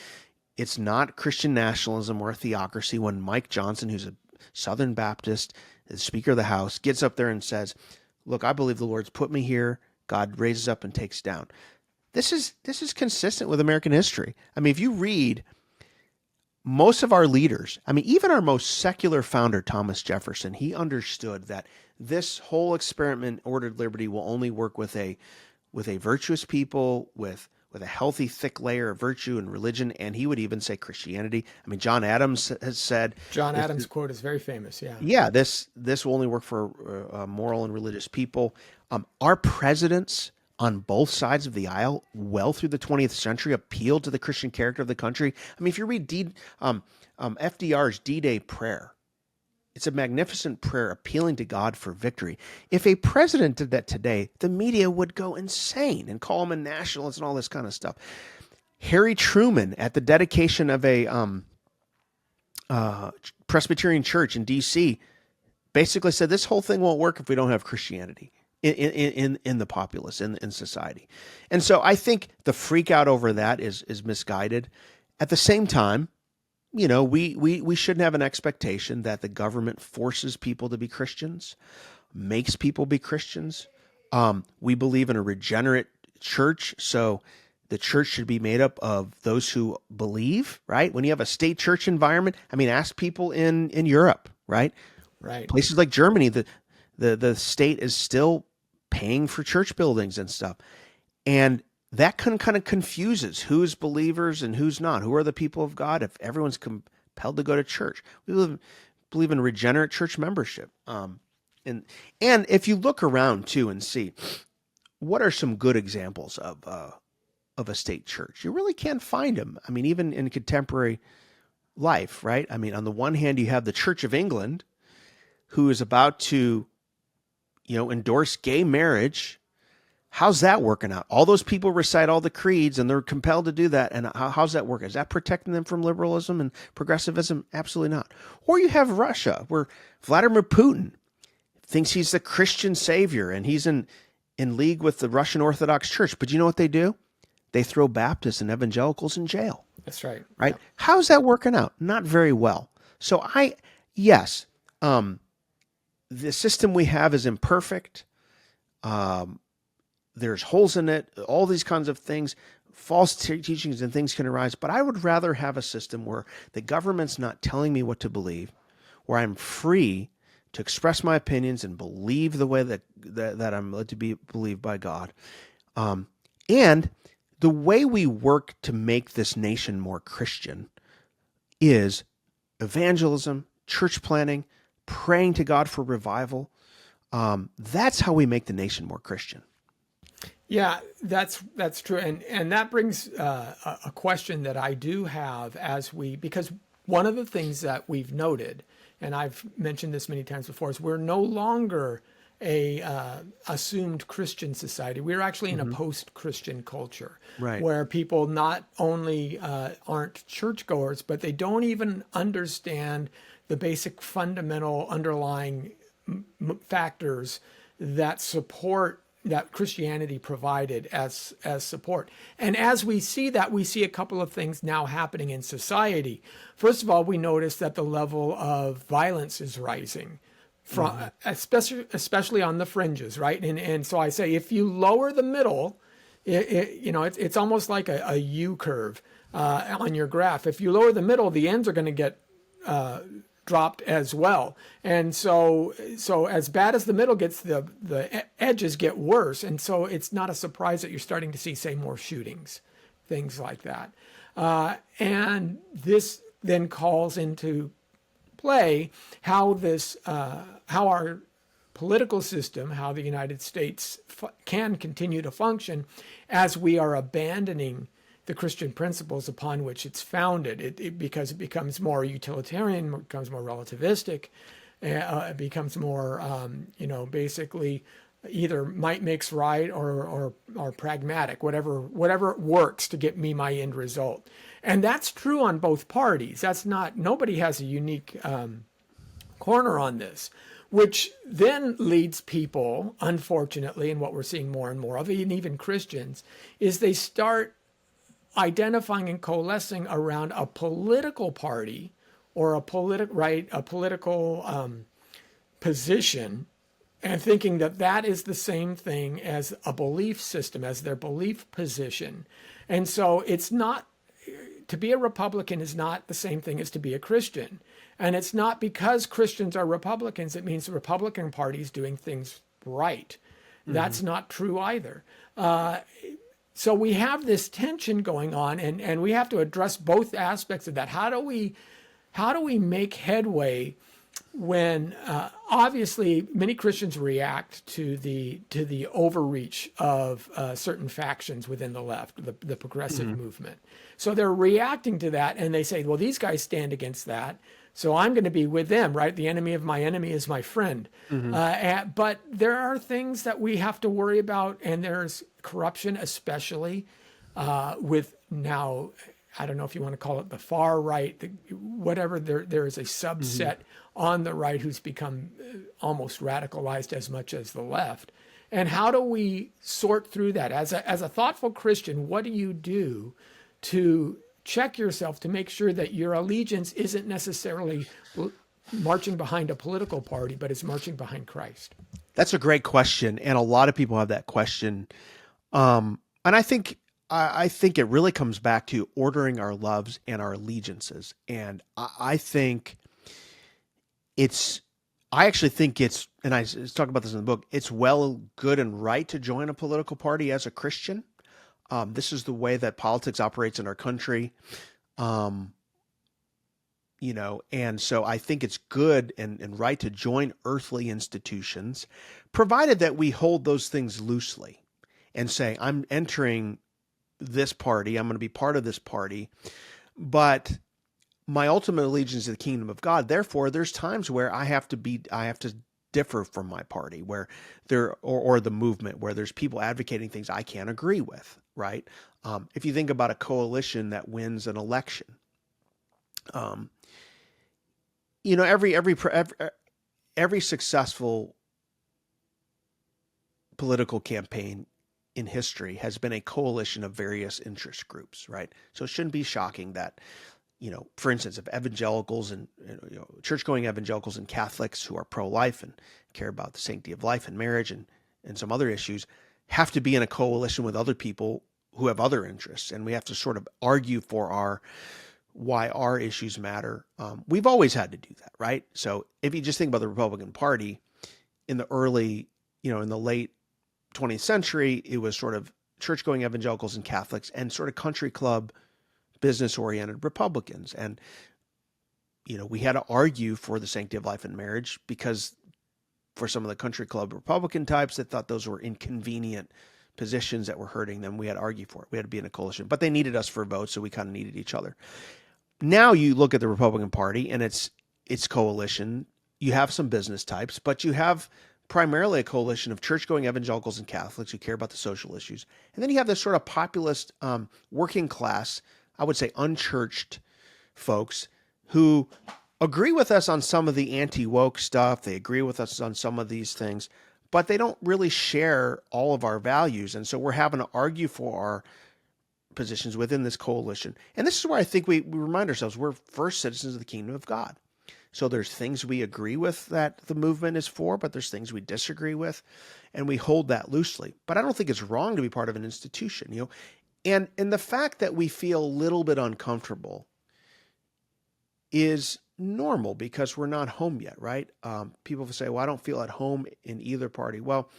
It's not Christian nationalism or a theocracy when Mike Johnson, who's a Southern Baptist, the Speaker of the House, gets up there and says, look, I believe the Lord's put me here. God raises up and takes down. This is consistent with American history. I mean, if you read most of our leaders, even our most secular founder, Thomas Jefferson, he understood that this whole experiment, ordered liberty, will only work with a virtuous people, with a healthy, thick layer of virtue and religion, and he would even say Christianity. John Adams has said... John Adams' quote is very famous, yeah. Yeah, this will only work for moral and religious people. Our presidents on both sides of the aisle, well through the 20th century, appealed to the Christian character of the country. If you read FDR's D-Day prayer, it's a magnificent prayer appealing to God for victory. If a president did that today, the media would go insane and call him a nationalist and all this kind of stuff. Harry Truman, at the dedication of a Presbyterian church in D.C., basically said this whole thing won't work if we don't have Christianity in the populace, in society. And so I think the freak out over that is misguided. At the same time, we shouldn't have an expectation that the government forces people to be Christians, makes people be Christians. We believe in a regenerate church, so the church should be made up of those who believe, right? When you have a state church environment, ask people in Europe, right? Right. Places like Germany, the state is still paying for church buildings and stuff. And that kind of confuses who's believers and who's not. Who are the people of God if everyone's compelled to go to church? We believe in regenerate church membership. And if you look around too and see what are some good examples of a state church, you really can't find them. Even in contemporary life, right? On the one hand, you have the Church of England, who is about to, endorse gay marriage. How's that working out? All those people recite all the creeds and they're compelled to do that. And how's that working? Is that protecting them from liberalism and progressivism? Absolutely not. Or you have Russia, where Vladimir Putin thinks he's the Christian savior and he's in league with the Russian Orthodox Church. But you know what they do? They throw Baptists and evangelicals in jail. That's right. Right? Yeah. How's that working out? Not very well. So yes, the system we have is imperfect. There's holes in it, all these kinds of things, false teachings and things can arise. But I would rather have a system where the government's not telling me what to believe, where I'm free to express my opinions and believe the way that I'm led to be believed by God. And the way we work to make this nation more Christian is evangelism, church planting, praying to God for revival. That's how we make the nation more Christian. Yeah, that's true. And that brings a question that I do have because one of the things that we've noted, and I've mentioned this many times before, is we're no longer a assumed Christian society. We're actually in a post-Christian culture, right, where people not only aren't churchgoers, but they don't even understand the basic fundamental underlying factors that support that Christianity provided as support. And as we see that, we see a couple of things now happening in society. First of all, we notice that the level of violence is rising, from especially on the fringes, right? And so I say, if you lower the middle, it's almost like a U curve on your graph. If you lower the middle, the ends are going to get dropped as well. And so as bad as the middle gets, the edges get worse. And so it's not a surprise that you're starting to see, say, more shootings, things like that. And this then calls into play how our political system, how the United States can continue to function as we are abandoning the Christian principles upon which it's founded, because it becomes more utilitarian, becomes more relativistic, it becomes more, basically either might makes right or pragmatic, whatever works to get me my end result. And that's true on both parties. Nobody has a unique corner on this, which then leads people, unfortunately, and what we're seeing more and more of, and even Christians, is they start identifying and coalescing around a political party or a political position, and thinking that is the same thing as a belief system, as their belief position. And so it's not, to be a Republican is not the same thing as to be a Christian. And it's not because Christians are Republicans, it means the Republican Party is doing things right. That's not true either. So we have this tension going on, and we have to address both aspects of that. How do we make headway when obviously many Christians react to the overreach of certain factions within the left, the progressive movement. So they're reacting to that, and they say, well, these guys stand against that, so I'm going to be with them, right? The enemy of my enemy is my friend. But there are things that we have to worry about, and there's corruption, especially with now, I don't know if you want to call it the far right, whatever, there is a subset on the right who's become almost radicalized as much as the left. And how do we sort through that? As a thoughtful Christian, what do you do to check yourself to make sure that your allegiance isn't necessarily marching behind a political party, but is marching behind Christ? That's a great question, and a lot of people have that question. And I think it really comes back to ordering our loves and our allegiances. And I actually think it's, and I talk about this in the book, it's well, good, and right to join a political party as a Christian. This is the way that politics operates in our country. And so I think it's good and right to join earthly institutions, provided that we hold those things loosely and say, I'm entering this party, I'm going to be part of this party, but my ultimate allegiance is the kingdom of God. Therefore, there's times where I have to differ from my party, where or the movement, where there's people advocating things I can't agree with, right? If you think about a coalition that wins an election, every successful political campaign in history has been a coalition of various interest groups, right? So it shouldn't be shocking that, for instance, if evangelicals and church-going evangelicals and Catholics who are pro-life and care about the sanctity of life and marriage and some other issues have to be in a coalition with other people who have other interests, and we have to sort of argue for why our issues matter. We've always had to do that, right? So if you just think about the Republican Party in the in the late 20th century, it was sort of church-going evangelicals and Catholics and sort of country club, business-oriented Republicans. And, we had to argue for the sanctity of life and marriage because for some of the country club Republican types that thought those were inconvenient positions that were hurting them, we had to argue for it. We had to be in a coalition. But they needed us for votes, so we kind of needed each other. Now you look at the Republican Party and its coalition. You have some business types, but you have primarily a coalition of church-going evangelicals and Catholics who care about the social issues. And then you have this sort of populist, working class, I would say unchurched folks who agree with us on some of the anti-woke stuff. They agree with us on some of these things, but they don't really share all of our values. And so we're having to argue for our positions within this coalition. And this is where I think we remind ourselves we're first citizens of the kingdom of God. So there's things we agree with that the movement is for, but there's things we disagree with, and we hold that loosely. But I don't think it's wrong to be part of an institution, And the fact that we feel a little bit uncomfortable is normal because we're not home yet, right? People say, well, I don't feel at home in either party. Well,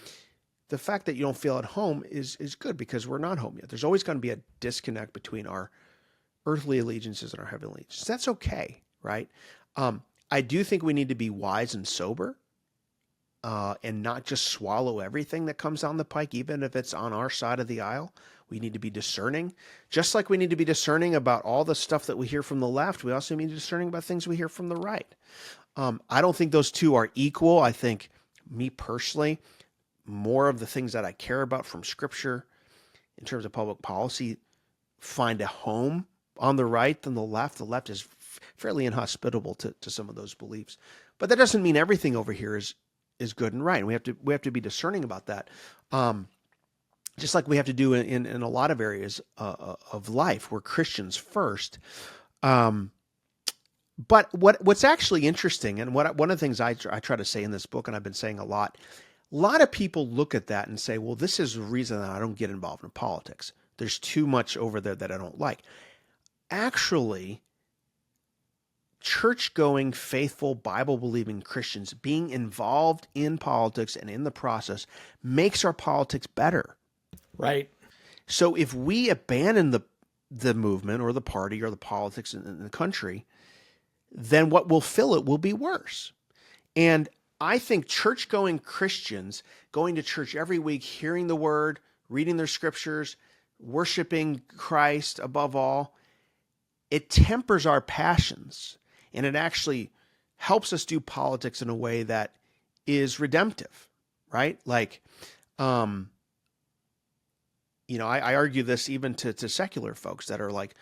the fact that you don't feel at home is good because we're not home yet. There's always going to be a disconnect between our earthly allegiances and our heavenly allegiances. That's okay, right? I do think we need to be wise and sober and not just swallow everything that comes down the pike, even if it's on our side of the aisle. We need to be discerning. Just like we need to be discerning about all the stuff that we hear from the left, we also need to be discerning about things we hear from the right. I don't think those two are equal. I think, me personally, more of the things that I care about from Scripture in terms of public policy find a home on the right than the left. The left is fairly inhospitable to some of those beliefs. But that doesn't mean everything over here is good and right. And we have to be discerning about that. Just like we have to do in a lot of areas of life. We're Christians first. But what's actually interesting, and one of the things I try to say in this book, and I've been saying a lot of people look at that and say, well, this is the reason that I don't get involved in politics. There's too much over there that I don't like. Actually, church-going, faithful, Bible-believing Christians being involved in politics and in the process makes our politics better. Right. So if we abandon the movement or the party or the politics in the country, then what will fill it will be worse. And I think church-going Christians going to church every week, hearing the word, reading their scriptures, worshiping Christ above all, it tempers our passions, and it actually helps us do politics in a way that is redemptive, right? Like, I argue this even to secular folks that are like,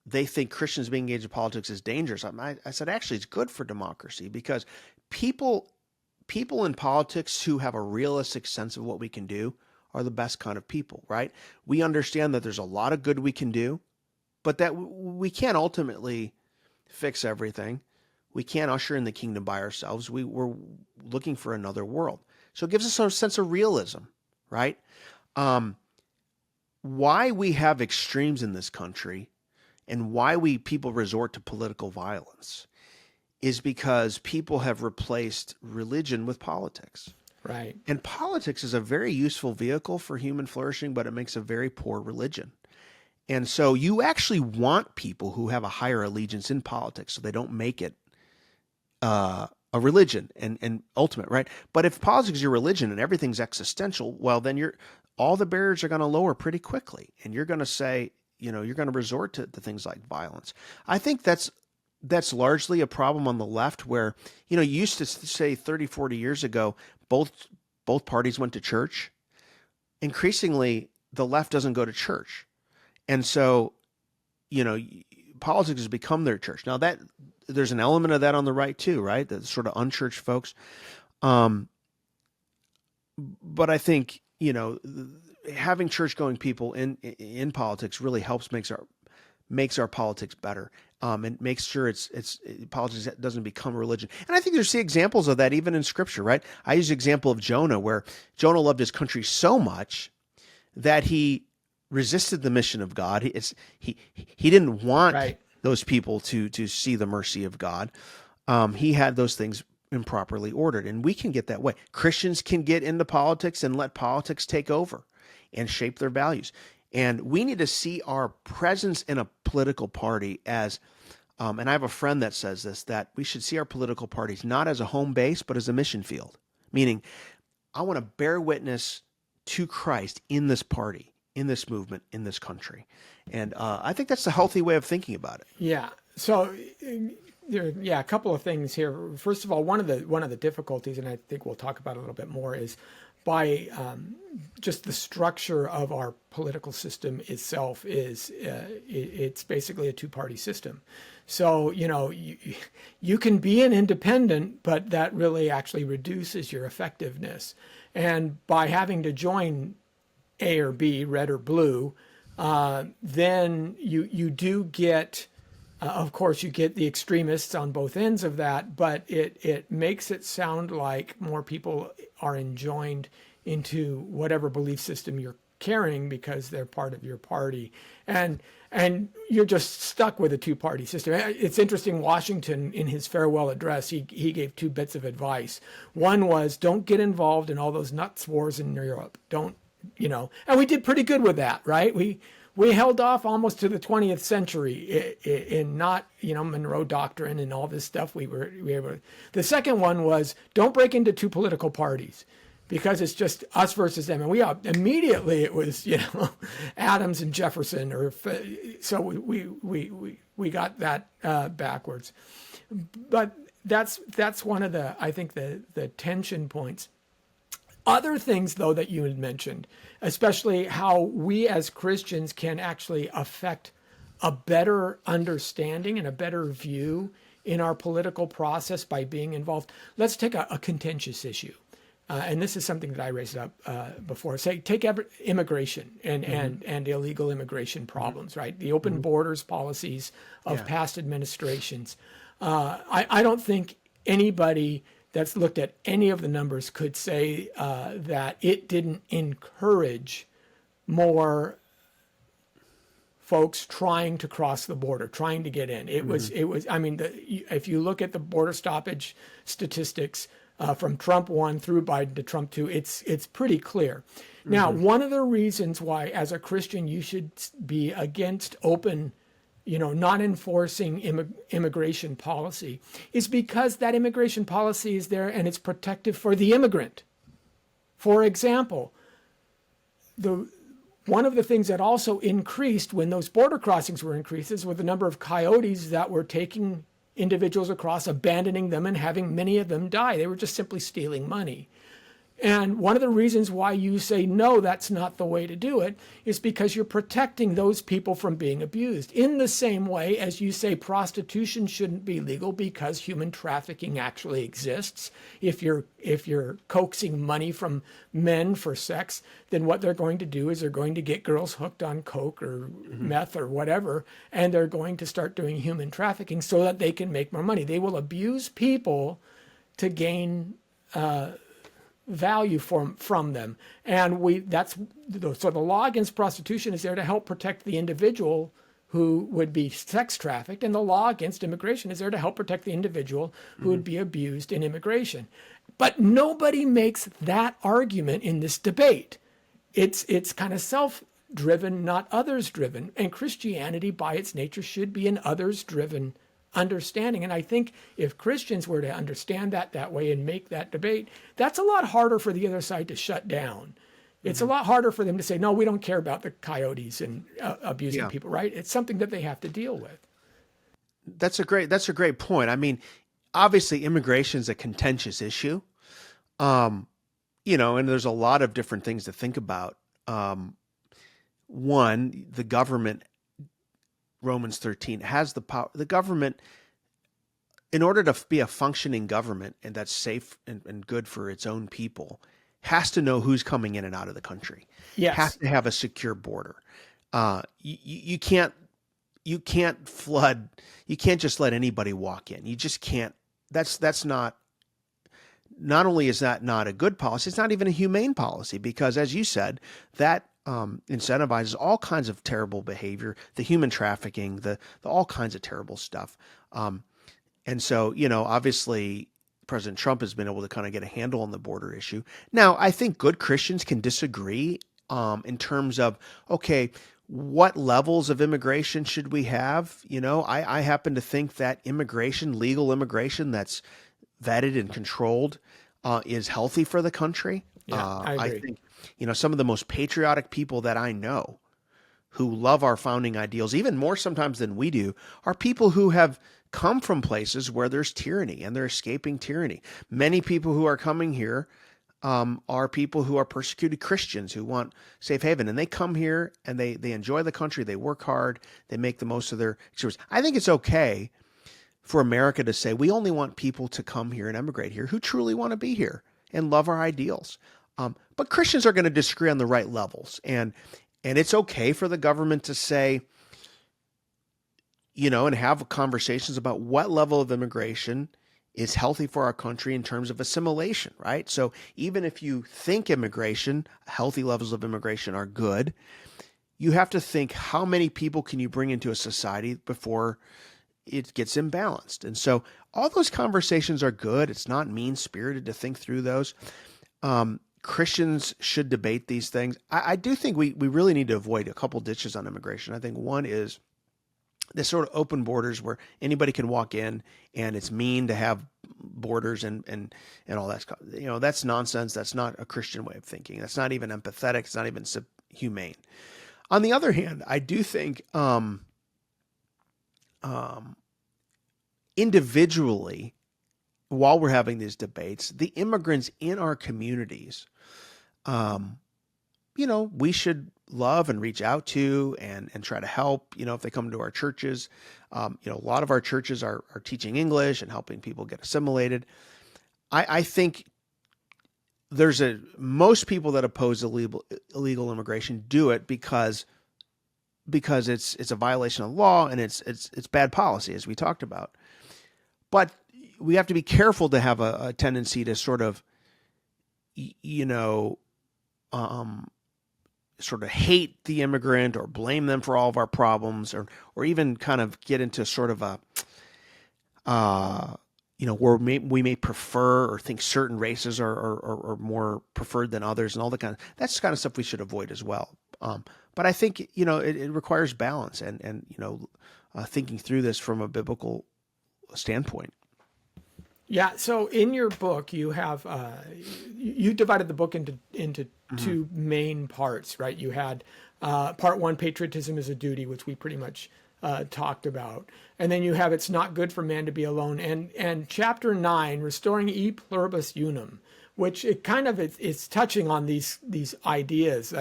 they think Christians being engaged in politics is dangerous. I said, actually, it's good for democracy because people in politics who have a realistic sense of what we can do are the best kind of people, right? We understand that there's a lot of good we can do, but that we can't ultimately fix everything. We can't usher in the kingdom by ourselves. We're looking for another world. So it gives us a sense of realism, right? Why we have extremes in this country and why people resort to political violence is because people have replaced religion with politics. Right. And politics is a very useful vehicle for human flourishing, but it makes a very poor religion. And so you actually want people who have a higher allegiance in politics so they don't make it a religion and ultimate, right? But if politics is your religion and everything's existential, well, then all the barriers are going to lower pretty quickly. And you're going to say, you're going to resort to things like violence. I think that's largely a problem on the left where, you used to say 30, 40 years ago, both parties went to church. Increasingly, the left doesn't go to church. And so, politics has become their church. Now that there's an element of that on the right too, right? The sort of unchurched folks. But I think, having church-going people in politics really helps makes our politics better, and makes sure politics doesn't become religion. And I think there's examples of that even in Scripture, right? I use the example of Jonah, where Jonah loved his country so much that he resisted the mission of God. He didn't want those people to see the mercy of God. He had those things improperly ordered, and we can get that way. Christians can get into politics and let politics take over and shape their values. And we need to see our presence in a political party as, and I have a friend that says this, that we should see our political parties not as a home base, but as a mission field. Meaning, I want to bear witness to Christ in this party, in this movement, in this country. And I think that's a healthy way of thinking about it. Yeah. So, a couple of things here. First of all, one of the difficulties, and I think we'll talk about it a little bit more, is by just the structure of our political system itself is it's basically a two-party system. So, you can be an independent, but that really actually reduces your effectiveness. And by having to join A or B, red or blue, then you do get, of course, you get the extremists on both ends of that, but it makes it sound like more people are enjoined into whatever belief system you're carrying because they're part of your party. And you're just stuck with a two-party system. It's interesting, Washington, in his farewell address, he gave two bits of advice. One was, don't get involved in all those nuts wars in Europe. Don't, and we did pretty good with that, right? We held off almost to the 20th century in not, Monroe Doctrine and all this stuff. We were able to. The second one was, don't break into two political parties, because it's just us versus them. And we immediately, it was, Adams and Jefferson, so we got that backwards. But that's one of the, I think, the tension points. Other things, though, that you had mentioned, especially how we as Christians can actually affect a better understanding and a better view in our political process by being involved. Let's take a contentious issue. And this is something that I raised up before. Take immigration and illegal immigration problems, right? The open borders policies of past administrations. I don't think anybody that's looked at any of the numbers could say that it didn't encourage more folks trying to cross the border, trying to get in. It was. I mean, if you look at the border stoppage statistics from Trump 1 through Biden to Trump 2, it's pretty clear. Now, one of the reasons why, as a Christian, you should be against open, not enforcing immigration policy is because that immigration policy is there and it's protective for the immigrant. For example, one of the things that also increased when those border crossings were increases were the number of coyotes that were taking individuals across, abandoning them, and having many of them die. They were just simply stealing money. And one of the reasons why you say, no, that's not the way to do it, is because you're protecting those people from being abused. In the same way as you say prostitution shouldn't be legal because human trafficking actually exists. If you're coaxing money from men for sex, then what they're going to do is they're going to get girls hooked on coke or meth or whatever, and they're going to start doing human trafficking so that they can make more money. They will abuse people to gain value from them. And so the law against prostitution is there to help protect the individual who would be sex trafficked, and the law against immigration is there to help protect the individual who would be abused in immigration. But nobody makes that argument in this debate. It's kind of self-driven, not others-driven. And Christianity, by its nature, should be an others-driven understanding. And I think if Christians were to understand that way and make that debate, that's a lot harder for the other side to shut down. It's a lot harder for them to say, no, we don't care about the coyotes and abusing people, right? It's something that they have to deal with. That's a great point. I mean, obviously immigration is a contentious issue. And there's a lot of different things to think about. One, the government, Romans 13, has the power. The government, in order to be a functioning government and that's safe and good for its own people, has to know who's coming in and out of the country. Yes. Has to have a secure border. You can't flood. You can't just let anybody walk in. You just can't. That's not only is that not a good policy, it's not even a humane policy, because as you said, that incentivizes all kinds of terrible behavior, the human trafficking, the all kinds of terrible stuff. And so, obviously President Trump has been able to kind of get a handle on the border issue. Now, I think good Christians can disagree in terms of, okay, what levels of immigration should we have? I happen to think that legal immigration that's vetted and controlled is healthy for the country. Yeah, I agree. I think some of the most patriotic people that I know who love our founding ideals, even more sometimes than we do, are people who have come from places where there's tyranny and they're escaping tyranny. Many people who are coming here are people who are persecuted Christians who want safe haven, and they come here and they enjoy the country, they work hard, they make the most of their experience. I think it's okay for America to say we only want people to come here and emigrate here who truly want to be here and love our ideals. But Christians are going to disagree on the right levels, and it's okay for the government to say, and have conversations about what level of immigration is healthy for our country in terms of assimilation, right? So even if you think immigration, healthy levels of immigration are good, you have to think how many people can you bring into a society before it gets imbalanced. And so all those conversations are good. It's not mean-spirited to think through those. Christians should debate these things. I do think we really need to avoid a couple ditches on immigration. I think one is this sort of open borders where anybody can walk in, and it's mean to have borders and all that. That's nonsense. That's not a Christian way of thinking. That's not even empathetic. It's not even humane. On the other hand, I do think individually, while we're having these debates, the immigrants in our communities, we should love and reach out to and try to help, if they come to our churches. A lot of our churches are teaching English and helping people get assimilated. I think most people that oppose illegal immigration do it because it's a violation of law and it's bad policy, as we talked about. But we have to be careful to have a tendency to sort of, sort of hate the immigrant or blame them for all of our problems, or even kind of get into sort of a, where we may prefer or think certain races are more preferred than others, and all that's the kind of stuff we should avoid as well. But I think, it requires balance and thinking through this from a biblical standpoint. Yeah. So in your book, you have you divided the book into two main parts, right? You had part one, patriotism is a duty, which we pretty much talked about, and then you have it's not good for man to be alone, and chapter 9, restoring e pluribus unum, which it's touching on these ideas,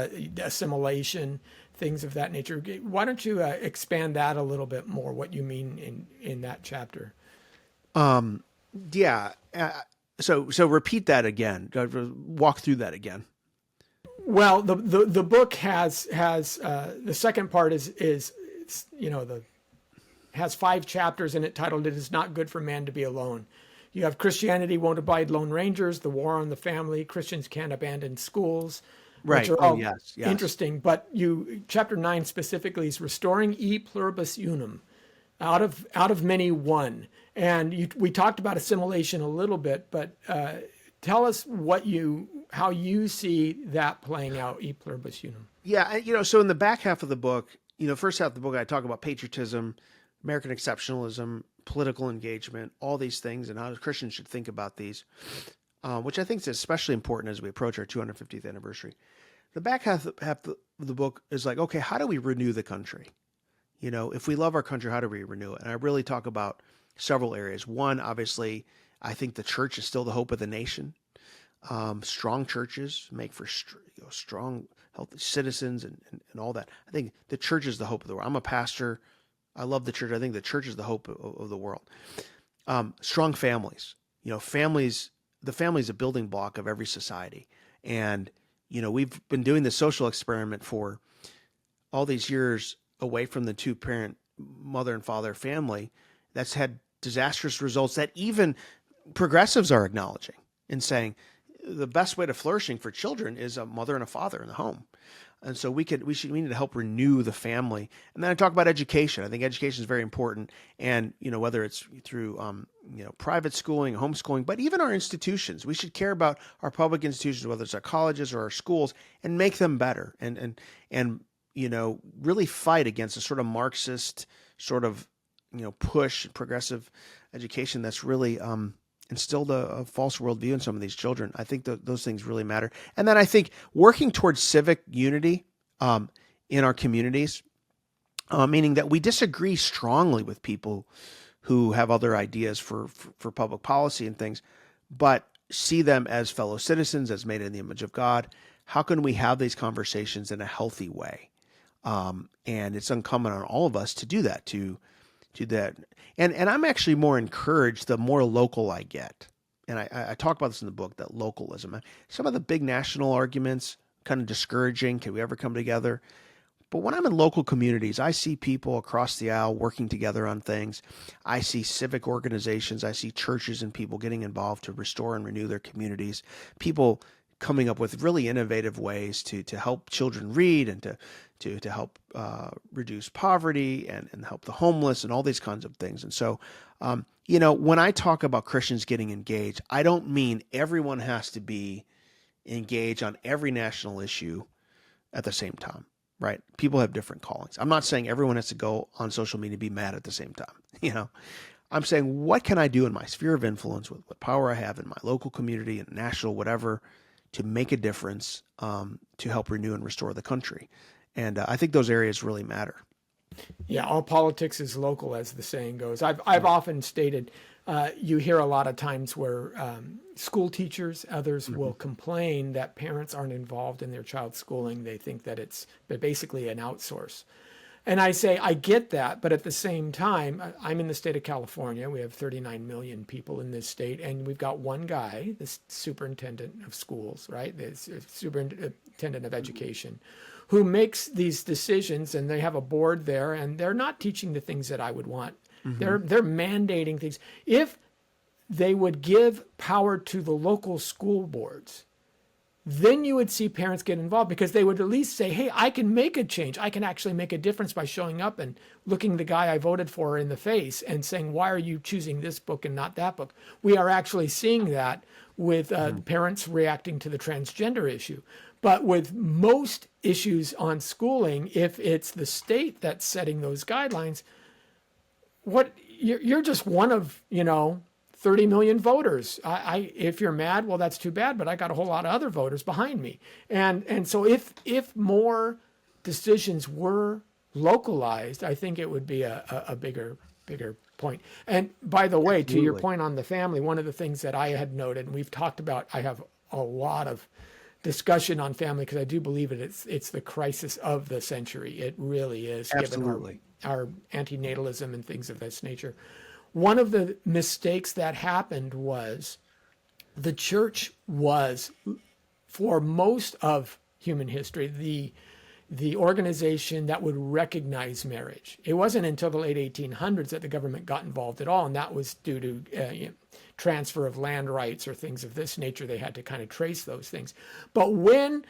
assimilation, things of that nature. Why don't you expand that a little bit more? What you mean in that chapter? Yeah. So repeat that again. Walk through that again. Well, the book has the second part is has 5 chapters in it titled "It is not good for man to be alone." You have Christianity won't abide lone rangers, the war on the family, Christians can't abandon schools, right? Which are all yes. interesting. But chapter 9 specifically is restoring e pluribus unum, out of many one. And we talked about assimilation a little bit, but tell us how you see that playing out, e pluribus unum. Yeah, so in the back half of the book, first half of the book, I talk about patriotism, American exceptionalism, political engagement, all these things, and how Christians should think about these, which I think is especially important as we approach our 250th anniversary. The back half of the book is like, okay, how do we renew the country? If we love our country, how do we renew it? And I really talk about several areas. One, obviously, I think the church is still the hope of the nation. Strong churches make for strong, healthy citizens and all that. I think the church is the hope of the world. I'm a pastor. I love the church. I think the church is the hope of the world. Strong families. The family is a building block of every society. And, we've been doing the social experiment for all these years away from the 2-parent mother and father family. That's had disastrous results that even progressives are acknowledging and saying the best way to flourishing for children is a mother and a father in the home. And so we need to help renew the family. And then I talk about education. I think education is very important. And, whether it's through, private schooling, homeschooling, but even our institutions, we should care about our public institutions, whether it's our colleges or our schools, and make them better. And really fight against a sort of Marxist sort of, push progressive education that's really instilled a false worldview in some of these children. I think those things really matter. And then I think working towards civic unity in our communities, meaning that we disagree strongly with people who have other ideas for public policy and things, but see them as fellow citizens, as made in the image of God. How can we have these conversations in a healthy way? And it's incumbent on all of us to do that, to that. And I'm actually more encouraged the more local I get. And I talk about this in the book, that localism. Some of the big national arguments, kind of discouraging. Can we ever come together? But when I'm in local communities, I see people across the aisle working together on things. I see civic organizations. I see churches and people getting involved to restore and renew their communities. People coming up with really innovative ways to help children read and to help reduce poverty and help the homeless and all these kinds of things. And so, when I talk about Christians getting engaged, I don't mean everyone has to be engaged on every national issue at the same time. Right? People have different callings. I'm not saying everyone has to go on social media and be mad at the same time. I'm saying, what can I do in my sphere of influence with what power I have in my local community and national, whatever, to make a difference, to help renew and restore the country? And I think those areas really matter. Yeah, all politics is local, as the saying goes. I've often stated, you hear a lot of times where school teachers, others will complain that parents aren't involved in their child's schooling. They think that it's basically an outsource. And I say, I get that, but at the same time, I'm in the state of California. We have 39 million people in this state, and we've got one guy, the superintendent of schools, right? The superintendent of education, who makes these decisions, and they have a board there, and they're not teaching the things that I would want. They're mandating things. If they would give power to the local school boards, then you would see parents get involved, because they would at least say, hey, I can make a change. I can actually make a difference by showing up and looking the guy I voted for in the face and saying, why are you choosing this book and not that book? We are actually seeing that with parents reacting to the transgender issue. But with most issues on schooling, if it's the state that's setting those guidelines, you're just one of 30 million voters. If you're mad, well, that's too bad, but I got a whole lot of other voters behind me. And so if more decisions were localized, I think it would be a bigger point. And by the way, to your point on the family, one of the things that I had noted, and we've talked about, I have a lot of discussion on family, because I do believe it's the crisis of the century. It really is. Absolutely. Given our antinatalism and things of this nature. One of the mistakes that happened was the church was, for most of human history, the organization that would recognize marriage. It wasn't until the late 1800s that the government got involved at all, and that was due to transfer of land rights or things of this nature. They had to kind of trace those things. But when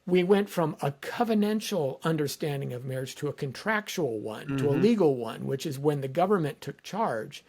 we went from a covenantal understanding of marriage to a contractual one, to a legal one, which is when the government took charge,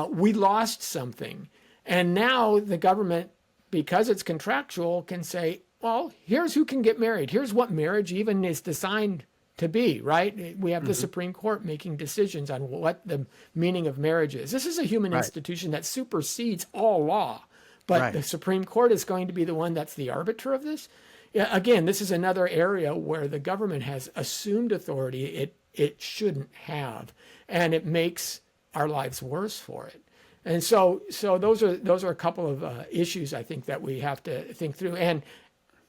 we lost something. And now the government, because it's contractual, can say, well, here's who can get married. Here's what marriage even is designed to be, right? We have the Supreme Court making decisions on what the meaning of marriage is. This is a human institution that supersedes all law, but the Supreme Court is going to be the one that's the arbiter of this. Again, this is another area where the government has assumed authority it shouldn't have, and it makes our lives worse for it. And so those are a couple of issues I think that we have to think through. And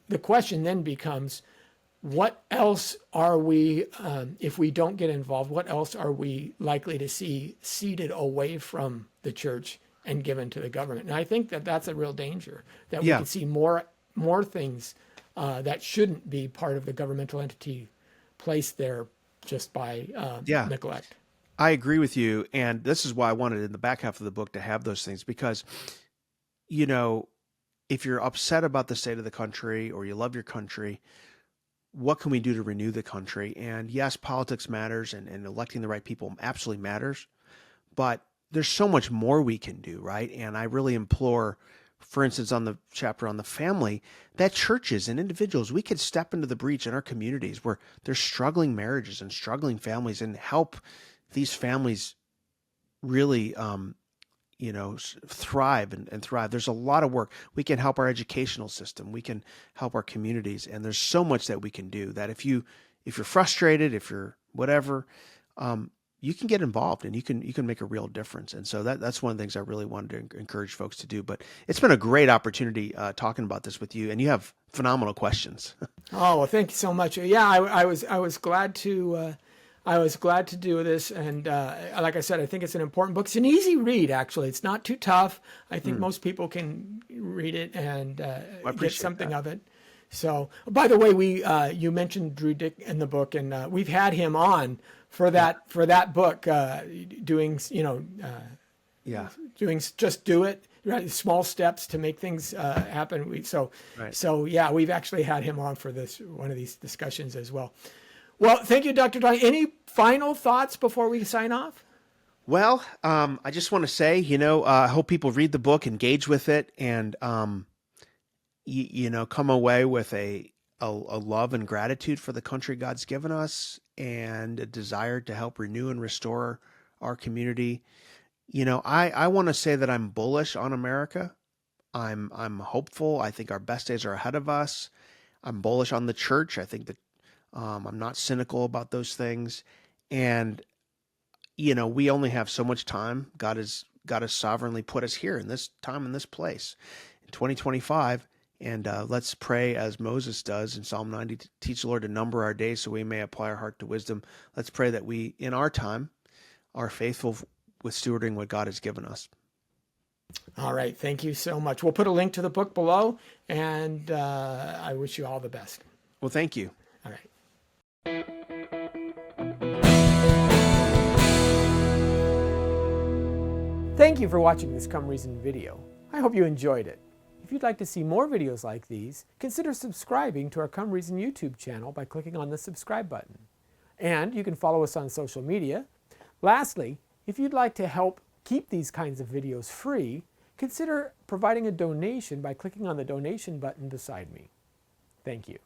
the question then becomes, what else are we, if we don't get involved, what else are we likely to see ceded away from the church and given to the government? And I think that that's a real danger, that we can see more things that shouldn't be part of the governmental entity placed there just by neglect. I agree with you. And this is why I wanted in the back half of the book to have those things, because, if you're upset about the state of the country or you love your country, what can we do to renew the country? And yes, politics matters, and electing the right people absolutely matters, but there's so much more we can do, right? And I really implore, for instance, on the chapter on the family, that churches and individuals, we could step into the breach in our communities where there's struggling marriages and struggling families, and help these families really, thrive and thrive. There's a lot of work. We can help our educational system. We can help our communities. And there's so much that we can do, that if you're frustrated, if you're whatever, you can get involved and you can make a real difference. And so that's one of the things I really wanted to encourage folks to do. But it's been a great opportunity talking about this with you, and you have phenomenal questions. Oh, well, thank you so much. Yeah, I was glad to do this, and like I said, I think it's an important book. It's an easy read, actually. It's not too tough. I think most people can read it and get something of it. So, by the way, you mentioned Drew Dick in the book, and we've had him on for that book, doing just do it. Right, small steps to make things happen. So yeah, we've actually had him on for one of these discussions as well. Well, thank you, Dr. Don. Any final thoughts before we sign off? Well, I just want to say, I hope people read the book, engage with it, and come away with a love and gratitude for the country God's given us, and a desire to help renew and restore our community. I want to say that I'm bullish on America. I'm hopeful. I think our best days are ahead of us. I'm bullish on the church. I think that I'm not cynical about those things. And, we only have so much time. God has sovereignly put us here in this time, in this place, in 2025. And let's pray as Moses does in Psalm 90, to teach the Lord to number our days so we may apply our heart to wisdom. Let's pray that we, in our time, are faithful with stewarding what God has given us. All right. Thank you so much. We'll put a link to the book below, and I wish you all the best. Well, thank you. All right. Thank you for watching this Come Reason video. I hope you enjoyed it. If you'd like to see more videos like these, consider subscribing to our Come Reason YouTube channel by clicking on the subscribe button. And you can follow us on social media. Lastly, if you'd like to help keep these kinds of videos free, consider providing a donation by clicking on the donation button beside me. Thank you.